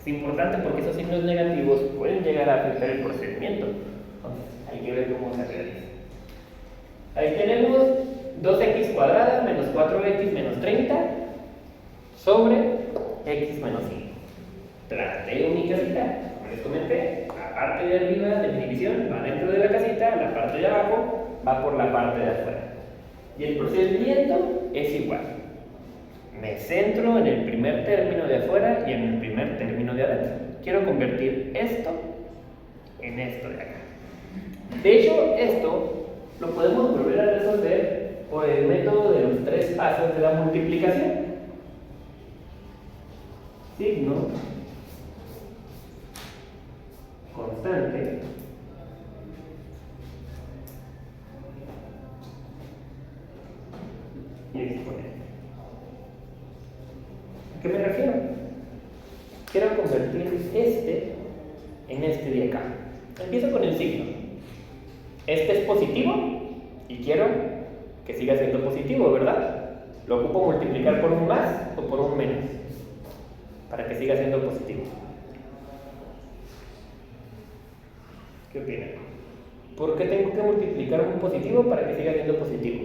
Es importante porque esos signos negativos pueden llegar a afectar el procedimiento. Entonces, hay que ver cómo se realiza. Ahí tenemos 2x cuadrada menos 4x menos 30 sobre x menos 5. Planteo mi casita. Como les comenté, la parte de arriba de mi división va dentro de la casita, la parte de abajo va por la parte de afuera. Y el procedimiento es igual. Me centro en el primer término de afuera y en el primer término de adentro. Quiero convertir esto en esto de acá. De hecho, esto lo podemos volver a resolver por el método de los 3 pasos de la multiplicación. Signo constante y exponente. ¿A qué me refiero? Quiero convertir este en este de acá. Empiezo con el signo. Este es positivo y quiero que siga siendo positivo, ¿verdad? Lo ocupo multiplicar por un más o por un menos para que siga siendo positivo. ¿Qué opinan? ¿Por qué tengo que multiplicar un positivo para que siga siendo positivo?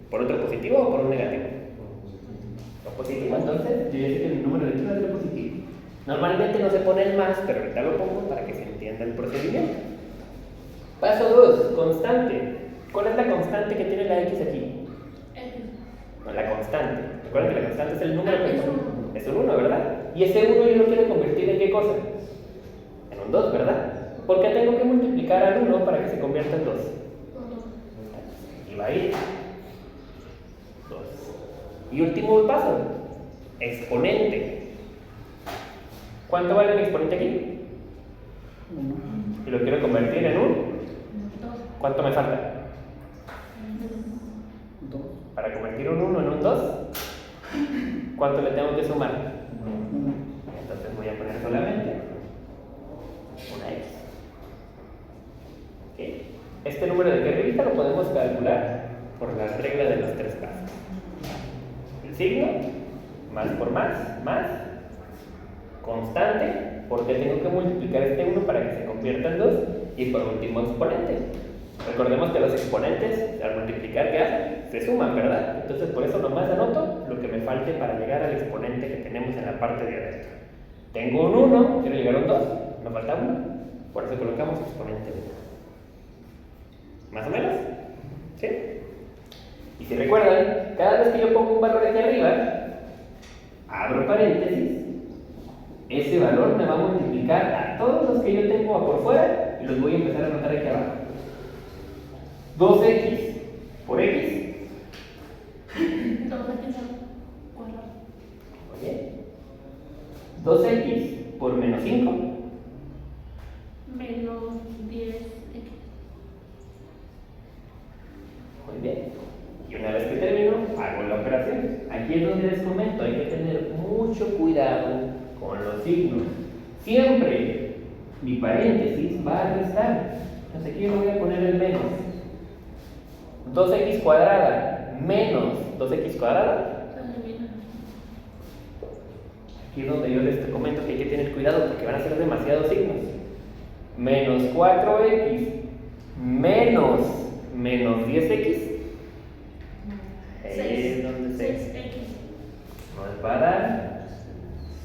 ¿Por otro positivo o por un negativo? Por positivo, entonces yo ya sé que el número de aquí va a ser positivo. Normalmente no se pone el más, pero ahorita lo pongo para que se entienda el procedimiento. Paso 2, constante. ¿Cuál es la constante que tiene la x aquí? No, la constante. Recuerden que la constante es el número que es un 1, ¿verdad? Y ese 1 yo lo quiero convertir en ¿qué cosa? En un 2, ¿verdad? ¿Por qué tengo que multiplicar al 1 para que se convierta en 2? Y va a ir 2. Y último paso, exponente. ¿Cuánto vale el exponente aquí? 1. Y lo quiero convertir en un. ¿Cuánto me falta? 2. Para convertir un 1 en un 2, ¿cuánto le tengo que sumar? 1. Entonces voy a poner solamente una x. ¿Okay? Este número de aquí arriba lo podemos calcular por la regla de los 3 pasos. El signo, más por más, constante, porque tengo que multiplicar este 1 para que se convierta en 2, y por último exponente. Recordemos que los exponentes, al multiplicar, ¿qué hacen? Se suman, ¿verdad? Entonces por eso nomás anoto lo que me falte para llegar al exponente que tenemos en la parte de adentro. Tengo un 1, quiero llegar a un 2, me falta 1, por eso colocamos exponente 1. ¿Más o menos? ¿Sí? Y si recuerdan, cada vez que yo pongo un valor aquí arriba, abro paréntesis, ese valor me va a multiplicar a todos los que yo tengo por fuera y los voy a empezar a anotar aquí abajo. 2x por x. 2x Oye, 2x por menos 5. menos 10x. Muy bien. Y una vez que termino, hago la operación. Aquí es donde les comento, hay que tener mucho cuidado con los signos. Siempre mi paréntesis va a restar. Entonces aquí yo voy a poner el menos. 2x cuadrada menos 2x cuadrada. Aquí es donde yo les comento que hay que tener cuidado porque van a ser demasiados signos. Menos 4x menos 10x. Ahí es donde 6x. nos va a dar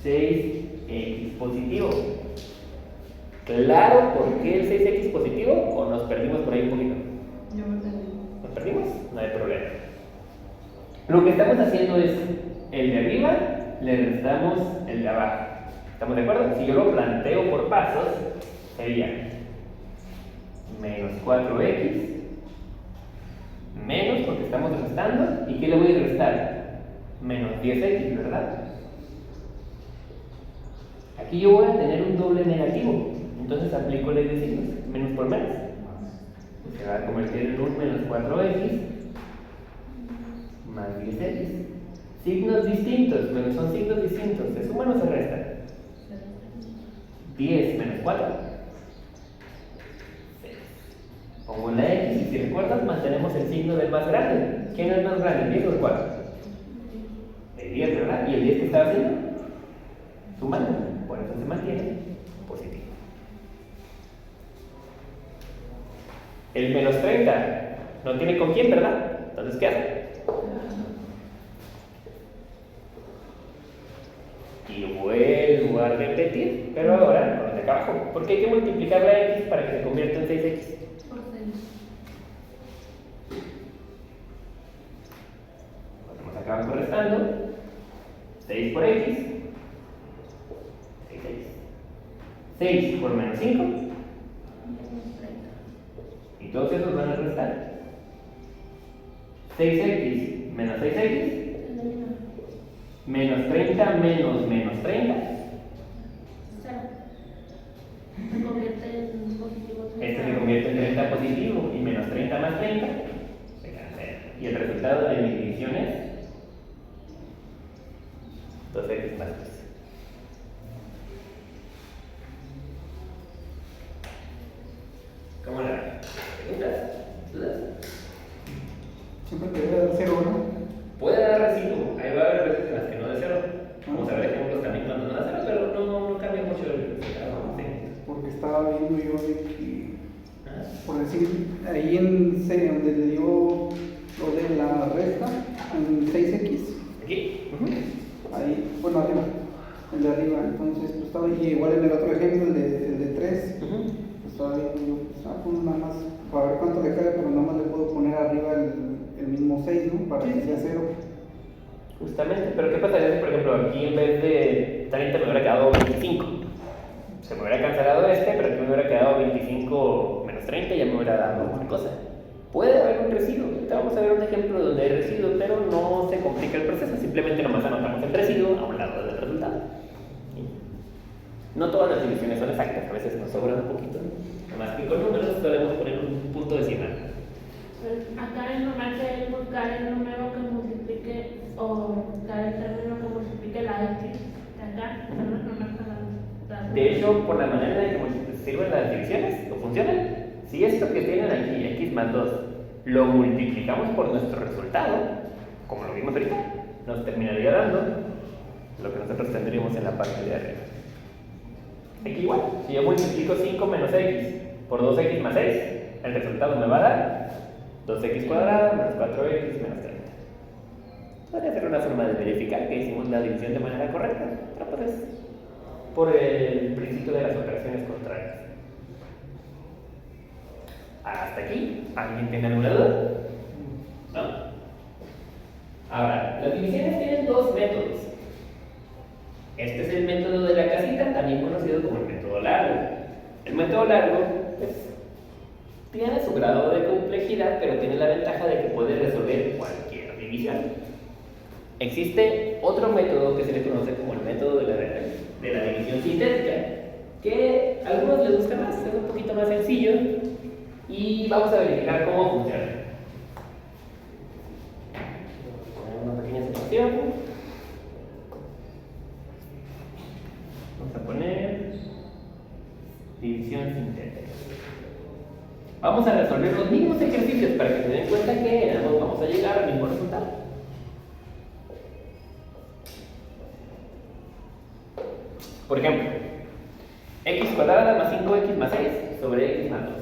6x positivo. ¿Claro por qué el 6x positivo? ¿O nos perdimos por ahí un poquito? Yo me perdí. ¿Nos perdimos? No hay problema. Lo que estamos haciendo es el de arriba le restamos el de abajo. ¿Estamos de acuerdo? Si yo lo planteo por pasos, sería menos 4x menos, porque estamos restando, ¿y qué le voy a restar? Menos 10x, ¿verdad? Aquí yo voy a tener un doble negativo, entonces aplico ley de signos, menos por menos. Se va a convertir en un menos 4x más 10x. Signos distintos, pero son signos distintos, ¿se suman o se restan? 10 menos 4. Pongo la x y si recuerdas mantenemos el signo del más grande. ¿Quién es el más grande? ¿El 10 o el 4? El 10, ¿verdad? ¿Y el 10 qué estaba haciendo? Sumando. por eso se mantiene positivo. El menos 30 no tiene con quién, ¿verdad? Entonces, ¿qué hace? Y vuelvo a repetir, pero ahora con el de acá abajo, porque hay que multiplicar la x para que se convierta en 6x. Por 6. Nos acaban restando 6 por x, 6x. 6 por menos 5, Menos 30. y todos esos van a restar. 6x menos 6x, menos 30 menos menos 30. Cero. Se convierte en positivo. Este se convierte en 30 positivo y menos 30 más 30 se cancela. Y el resultado de mi división es 2x más 3. ¿Cómo la ven? ¿Preguntas? ¿Dudas? Siempre te debe dar 0, ¿no? Puede dar residuo, ahí va a haber veces en las que no de cero. Vamos a ver ejemplos también cuando no da cero, pero no cambia mucho el resultado. Sí. Porque estaba viendo yo de que, Ah. por decir, ahí en C, donde le dio lo de la resta, en 6x, Aquí. ahí, bueno, arriba, el de arriba, entonces, pues estaba, y igual en el otro ejemplo, el de 3, pues estaba viendo yo, pues nada más, para ver cuánto le cae, pero nada más le puedo poner arriba el mismo 6, ¿no? Para que sea 0. Justamente, pero ¿qué pasaría si, por ejemplo, aquí en vez de 30 me hubiera quedado 25? Se me hubiera cancelado este, pero aquí me hubiera quedado 25 menos 30 y ya me hubiera dado otra cosa. Puede haber un residuo. Ahorita vamos a ver un ejemplo donde hay residuo, pero no se complica el proceso. Simplemente nomás anotamos el residuo a un lado del resultado. No todas las divisiones son exactas, a veces nos sobra un poquito. Nomás que con números solemos poner un punto decimal. Acá es normal que buscar el número que multiplique o buscar el término que multiplique la x de acá. No es normal para la. De hecho, por la manera en que sirven las divisiones o funcionan, si esto que tienen aquí, x más 2, lo multiplicamos por nuestro resultado, como lo vimos ahorita, nos terminaría dando lo que nosotros tendríamos en la parte de arriba. Aquí igual, si yo multiplico 5 menos x por 2x más 6, el resultado me va a dar 2x cuadrado menos 4x menos 30. Podría ser una forma de verificar que hicimos la división de manera correcta, pero pues es por el principio de las operaciones contrarias. Hasta aquí, ¿alguien tiene alguna duda? ¿No? Ahora, las divisiones tienen dos métodos. Este es el método de la casita, también conocido como el método largo. El método largo, pues, tiene su grado de complejidad, pero tiene la ventaja de que puede resolver cualquier división. Existe otro método que se le conoce como el método de la división sintética, que a algunos les gusta más, es un poquito más sencillo, y vamos a verificar cómo funciona. Una pequeña situación. Vamos a poner división sintética. Vamos a resolver los mismos ejercicios para que se den cuenta que en ambos vamos a llegar al mismo resultado. Por ejemplo, x cuadrada más 5x más 6 sobre x más 2.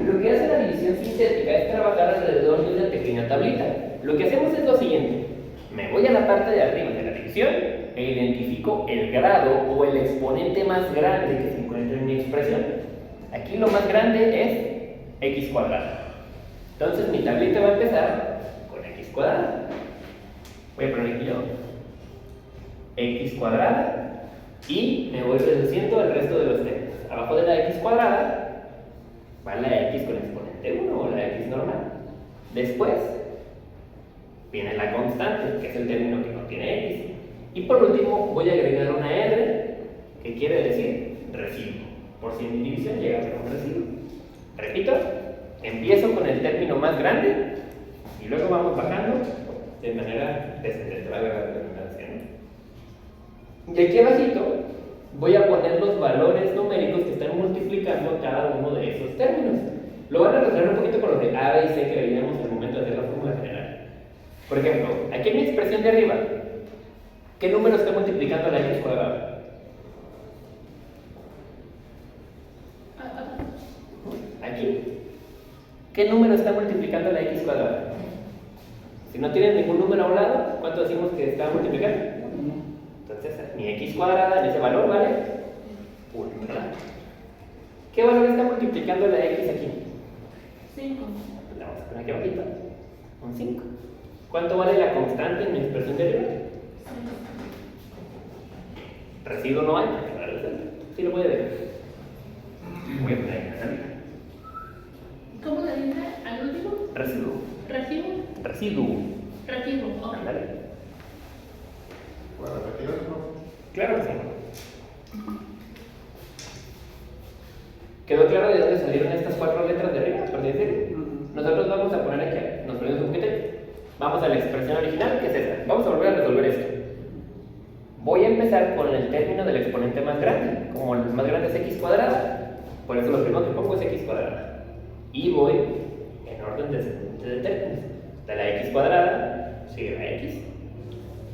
Lo que hace la división sintética es trabajar alrededor de una pequeña tablita. Lo que hacemos es lo siguiente. Me voy a la parte de arriba de la división e identifico el grado o el exponente más grande que se encuentra en mi expresión. Aquí lo más grande es x cuadrada. Entonces mi tablita va a empezar con x cuadrada. Voy a poner aquí yo x cuadrada y me voy reduciendo el resto de los términos. Abajo de la x cuadrada va la x con exponente 1 o la x normal. Después viene la constante, que es el término que no tiene x. Y por último voy a agregar una r, que quiere decir residuo. Por si en mi división llega a ser un residuo. Repito, empiezo con el término más grande y luego vamos bajando de manera descendente. Y aquí abajito voy a poner los valores numéricos que están multiplicando cada uno de esos términos. Lo van a relacionar un poquito con los de A, B y C que veíamos en el momento de hacer la fórmula general. Por ejemplo, aquí en mi expresión de arriba, ¿qué número está multiplicando la x cuadrada? ¿Qué número está multiplicando la x cuadrada? Si no tiene ningún número a un lado, ¿cuánto decimos que está multiplicando? Entonces, mi x cuadrada en ese valor vale 1, ¿verdad? ¿Qué valor está multiplicando la x aquí? 5. La vamos a poner aquí abajito. Un 5. ¿Cuánto vale la constante en mi expresión de arriba? Residuo no hay, porque no era el centro. Sí lo puede ver. Voy a poner ahí en arriba. ¿Cómo le dice al último? Residuo. Recibo. Residuo. Recibo. Ok. Ándale. ¿Puedo repetirlo, profe? Claro que sí. ¿Quedó claro de dónde salieron estas 4 letras de arriba, por decir? Nosotros vamos a poner aquí, nos ponemos un poquito. Vamos a la expresión original, que es esta. Vamos a volver a resolver esto. Voy a empezar con el término del exponente más grande. Como el más grande es x cuadrada, por eso lo primero que pongo es x cuadrada. Y voy en orden descendente de términos. De la x cuadrada sigue la x.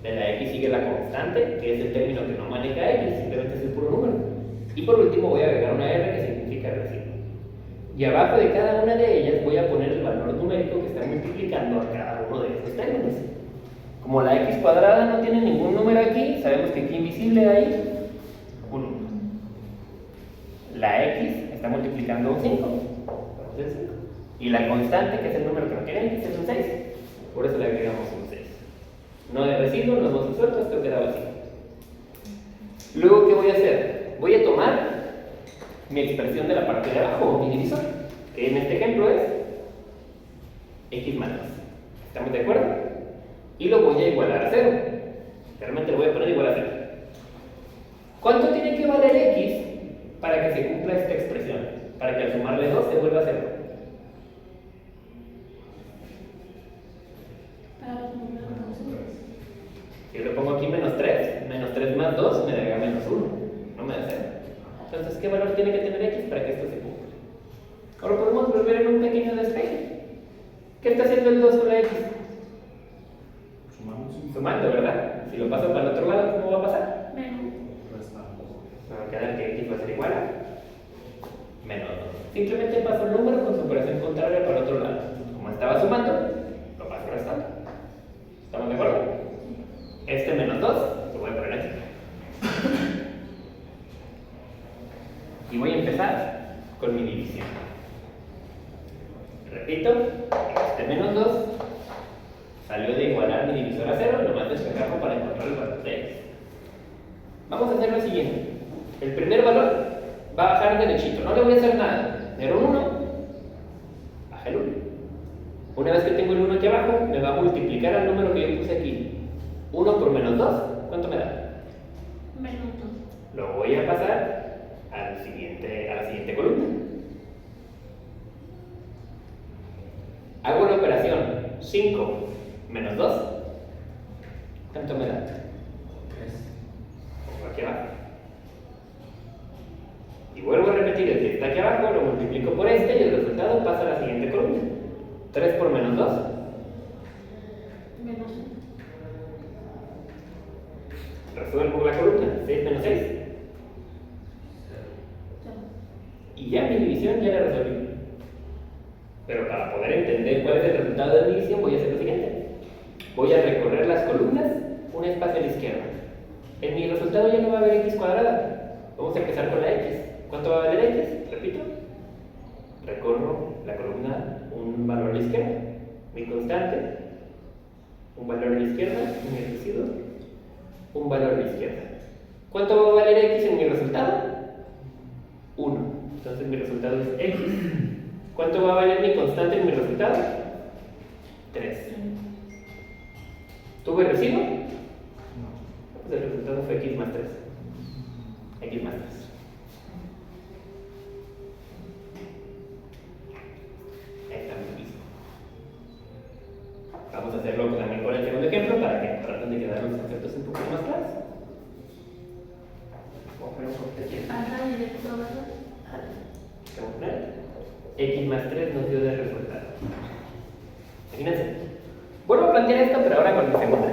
De la x sigue la constante, que es el término que no maneja x, simplemente es el puro número. Y por último voy a agregar una r que significa residuo. Y abajo de cada una de ellas voy a poner el valor numérico que está multiplicando a cada uno de esos términos. Como la x cuadrada no tiene ningún número aquí, sabemos que aquí invisible hay un 1. La x está multiplicando un 5. Y la constante, que es el número que no tiene x, es un 6. Por eso le agregamos un 6. No de residuo, no hemos resuelto, esto queda vacío. Luego, ¿qué voy a hacer? Voy a tomar mi expresión de la parte de abajo, o mi divisor, que en este ejemplo es x más 2. ¿Estamos de acuerdo? Y lo voy a igualar a 0. Realmente lo voy a poner igual a 0. ¿Cuánto tiene que valer x para que se cumpla esta expresión? Para que al sumarle 2 se vuelva a 0. Si yo le pongo aquí menos 3 más 2 me daría menos 1, no me da 0. Entonces, ¿qué valor tiene que tener x para que esto se cumpla? Ahora podemos volver en un pequeño despegue. ¿Qué está haciendo el 2 con la x? Sumando, ¿verdad? Si lo paso para el otro lado, ¿cómo va a pasar? Menos. Me va a quedar que x va a ser igual a menos 2. Simplemente paso el número con su operación contraria para el otro lado. Como estaba sumando, lo paso restando. ¿Estamos de acuerdo? Este menos 2 lo voy a poner aquí. Y voy a empezar con mi división. Repito, este menos 2 salió de igualar mi divisor a 0 y nomás despejarlo para encontrar el valor de x. Vamos a hacer lo siguiente. El primer valor va a bajar derechito, no le voy a hacer nada. Era un 1, baja el 1. Una vez que tengo el 1 aquí abajo, me va a multiplicar al número que yo puse aquí. 1 por menos 2, ¿cuánto me da? Menos 2. Lo voy a pasar a la siguiente columna. Hago la operación 5 menos 2, ¿cuánto me da? 3. Pongo aquí abajo. Y vuelvo a repetir el que está aquí abajo, lo multiplico por este y el resultado pasa a la siguiente columna. 3 por menos 2. Menos 1. Resuelvo la columna, 6 menos 6. Y ya mi división ya la resolví. Pero para poder entender cuál es el resultado de la división, voy a hacer lo siguiente. Voy a recorrer las columnas, un espacio a la izquierda. En mi resultado ya no va a haber x cuadrada. Vamos a empezar con la x. ¿Cuánto va a valer x? Repito. Recorro la columna, un valor a la izquierda. Mi constante, un valor a la izquierda, y mi residuo, un valor a la izquierda. ¿Cuánto va a valer x en mi resultado? 1. Entonces mi resultado es x. ¿Cuánto va a valer mi constante en mi resultado? 3. ¿Tuve residuo? No. Pues el resultado fue x más 3. X más 3. Ahí está mi mismo. Vamos a hacerlo también con el segundo ejemplo para que traten de quedar los conceptos un poco más claros. Vamos a poner un poquito aquí. Ajá, directo, ¿verdad? Vamos a poner x más 3 nos dio de resultado. Imagínense. Vuelvo a plantear esto, pero ahora con mi segunda.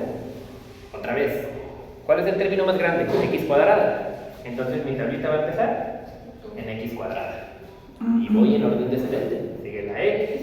Otra vez. ¿Cuál es el término más grande? X cuadrada. Entonces mi tablita va a empezar en x cuadrada. Y voy en orden descendente. Sigue la x,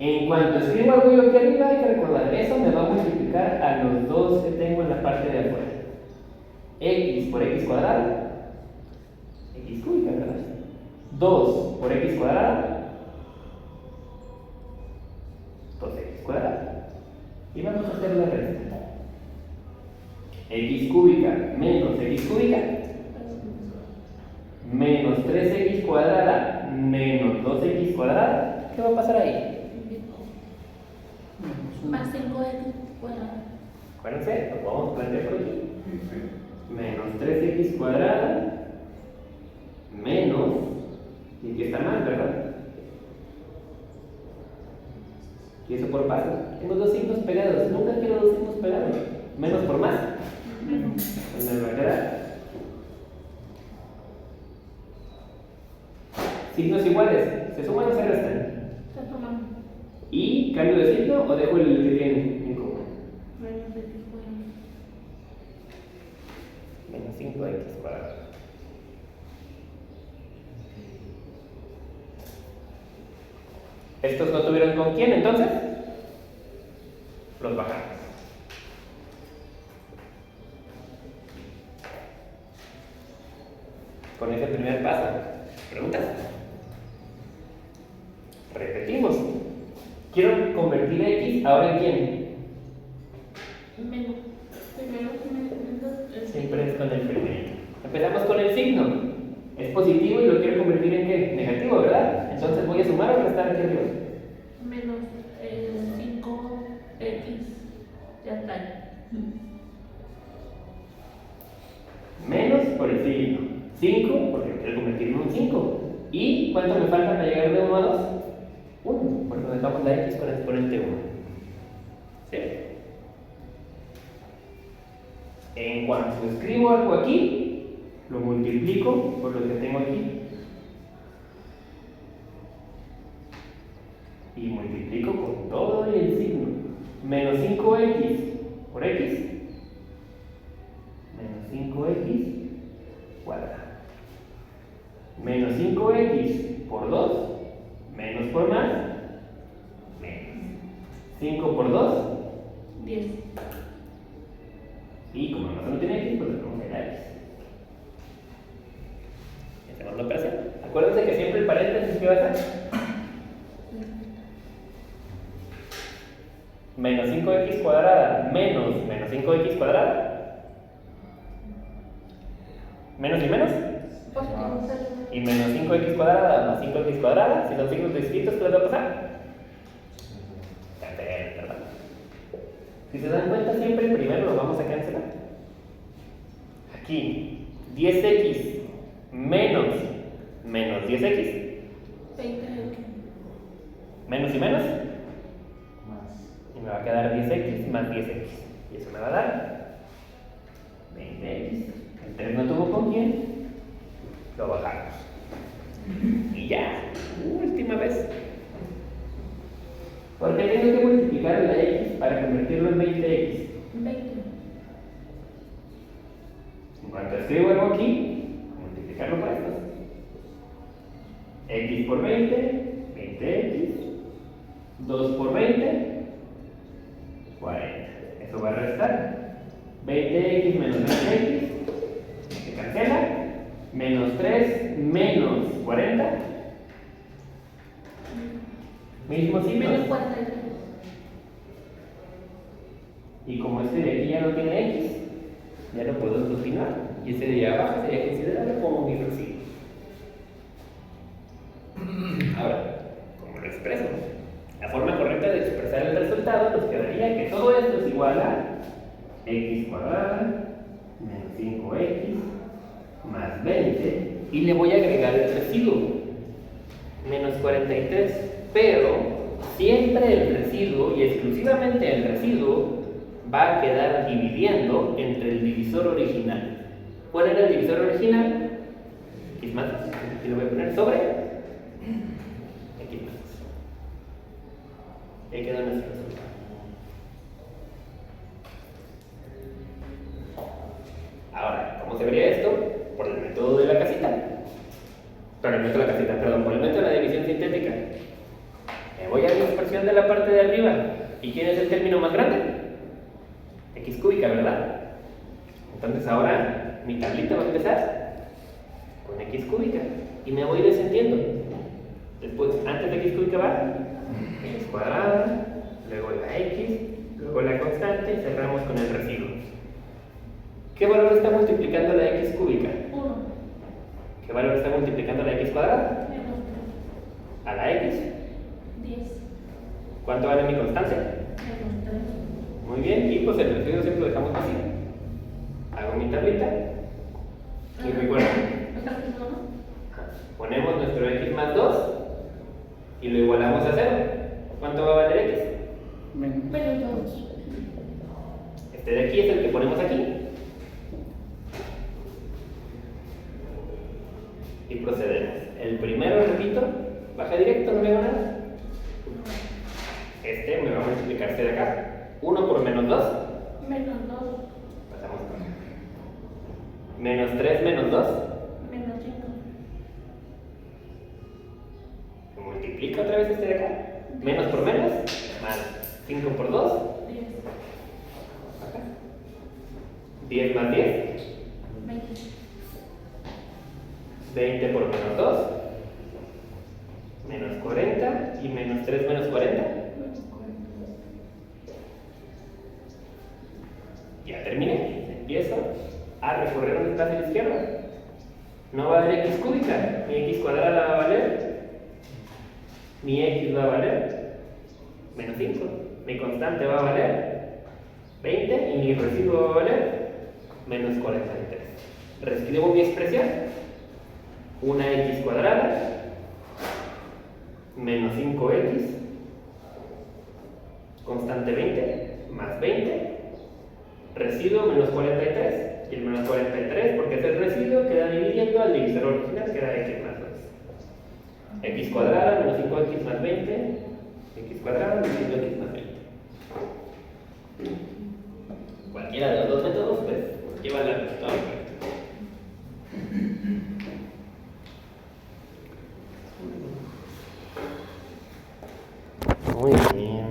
En cuanto escribo algo yo aquí arriba, hay que recordar, eso me va a multiplicar a los dos que tengo en la parte de afuera. X por X cuadrada, X cúbica, ¿verdad? 2 por X cuadrada, 2X cuadrada. Y vamos a hacer la resta. X cúbica menos X cúbica menos 3X cuadrada menos 2X cuadrada. ¿Qué va a pasar ahí? Más 5x cuadrado. Acuérdense, lo vamos a plantear por aquí. Menos 3X cuadrada menos, y aquí está mal, ¿verdad? Y eso por paso. Tengo dos signos pegados. Nunca quiero dos signos pegados. Menos por más. Pues me va a quedar. Signos iguales. ¿Se suman o se restan? Se toman ¿Y cambio de signo o dejo el que tiene en común? menos x cuadrado. Menos 5X cuadrado. ¿Estos no tuvieron con quién entonces? Los bajamos. Con ese primer paso. ¿Preguntas? Repetimos. Quiero convertir X ahora en quién. Menos. Primero menos. Siempre es con el primero. Empezamos con el signo. Es positivo y lo quiero convertir en qué? Negativo, ¿verdad? Entonces voy a sumar o restar aquí arriba. Menos 5x. Ya está. Menos por el signo. 5, porque quiero convertirlo en un 5. ¿Y cuánto me falta para llegar de 1 a 2? 1, porque dejamos la X con el exponente 1. ¿Sí? En cuanto escribo algo aquí, lo multiplico por lo que tengo aquí. Y multiplico con todo el signo. Menos 5X por X. Menos 5X cuadrado. Menos 5X por 2. Menos por más. Menos. 5 por 2. 10. Y como no tiene X, pues le ponemos el X. Hacemos la operación. Acuérdense que siempre el paréntesis, ¿qué va a ser? Menos 5X cuadrada menos 5X cuadrada. Menos y menos. Positivo. Y menos 5X cuadrada más 5X cuadrada. Si son signos distintos, ¿qué les va a pasar? Perfecto, ¿verdad? Si se dan cuenta, siempre el primero lo vamos a cancelar. Aquí, 10X menos 10X. 20x. Menos y menos. Y me va a quedar 10X más 10X. Y eso me va a dar 20X. El 3 no tuvo con quién. Lo bajamos. Y ya, última vez. ¿Por qué tengo que multiplicar la X para convertirlo en 20X? 20. En cuanto escribo algo aquí, multiplicarlo por estos. X por 20, 20X. 2 por 20, 40. Eso va a restar. 20X menos 20X. Se cancela. Menos 3 menos 40. Mismo signo. Menos 43. Y como este de aquí ya no tiene X, ya no puedo continuar. Y este de abajo sería considerado como mi residuo. Ahora, ¿cómo lo expreso? La forma correcta de expresar el resultado nos quedaría que todo esto es igual a X cuadrada menos 5X más 20 y le voy a agregar el residuo menos 43, pero siempre el residuo y exclusivamente el residuo va a quedar dividiendo entre el divisor original. ¿Cuál era el divisor original? X más, aquí lo voy a poner sobre X más. Ahí quedó nuestro resultado. Ahora, ¿cómo se vería esto? Por el método de la casita. Por el método de la casita, perdón, por el método de la división sintética. Me voy a mi expresión multiplicación de la parte de arriba. ¿Y quién es el término más grande? X cúbica, ¿verdad? Entonces ahora mi tablita va a empezar con X cúbica. Y me voy descendiendo. Después, antes de X cúbica va X cuadrada, luego la X, luego la constante y cerramos con el residuo. ¿Qué valor está multiplicando la X cúbica? 1. ¿Qué valor está multiplicando la X cuadrada? Menos A la X. 3. 10. ¿Cuánto vale mi constante? Menos 3. Muy bien, y pues el residuo siempre lo dejamos vacío. Hago mi tablita y recuerdo. Ponemos nuestro X más 2 y lo igualamos a 0. ¿Cuánto va a valer X? Menos 2. Este de aquí es el que ponemos aquí. Y procedemos. El primero, repito, baja directo, no me hago nada. Este me va a multiplicar este de acá. 1 por menos 2. Menos 2. Pasamos por acá. Menos 3 menos 2. Menos 5. Se multiplica otra vez este de acá. Menos por menos. Más 5 por 2. 10. Acá. 10 más 10. 20. 20 por menos 2. Menos 40. Y menos 3 menos 40. Ya terminé. Empiezo a recorrer donde está hacia la izquierda. No va a haber X cúbica. Mi X cuadrada va a valer. Mi X va a valer menos 5. Mi constante va a valer 20 y mi residuo va a valer menos 43. Reescribo mi expresión. Una X cuadrada menos 5X constante 20 más 20 residuo menos 43 y el menos 43 porque es el residuo queda dividiendo al divisor original que era X más 2. X cuadrada menos 5X más 20 X cuadrada menos 5X más 20. Cualquiera de los dos métodos pues lleva el resultado correcto. Muy bien.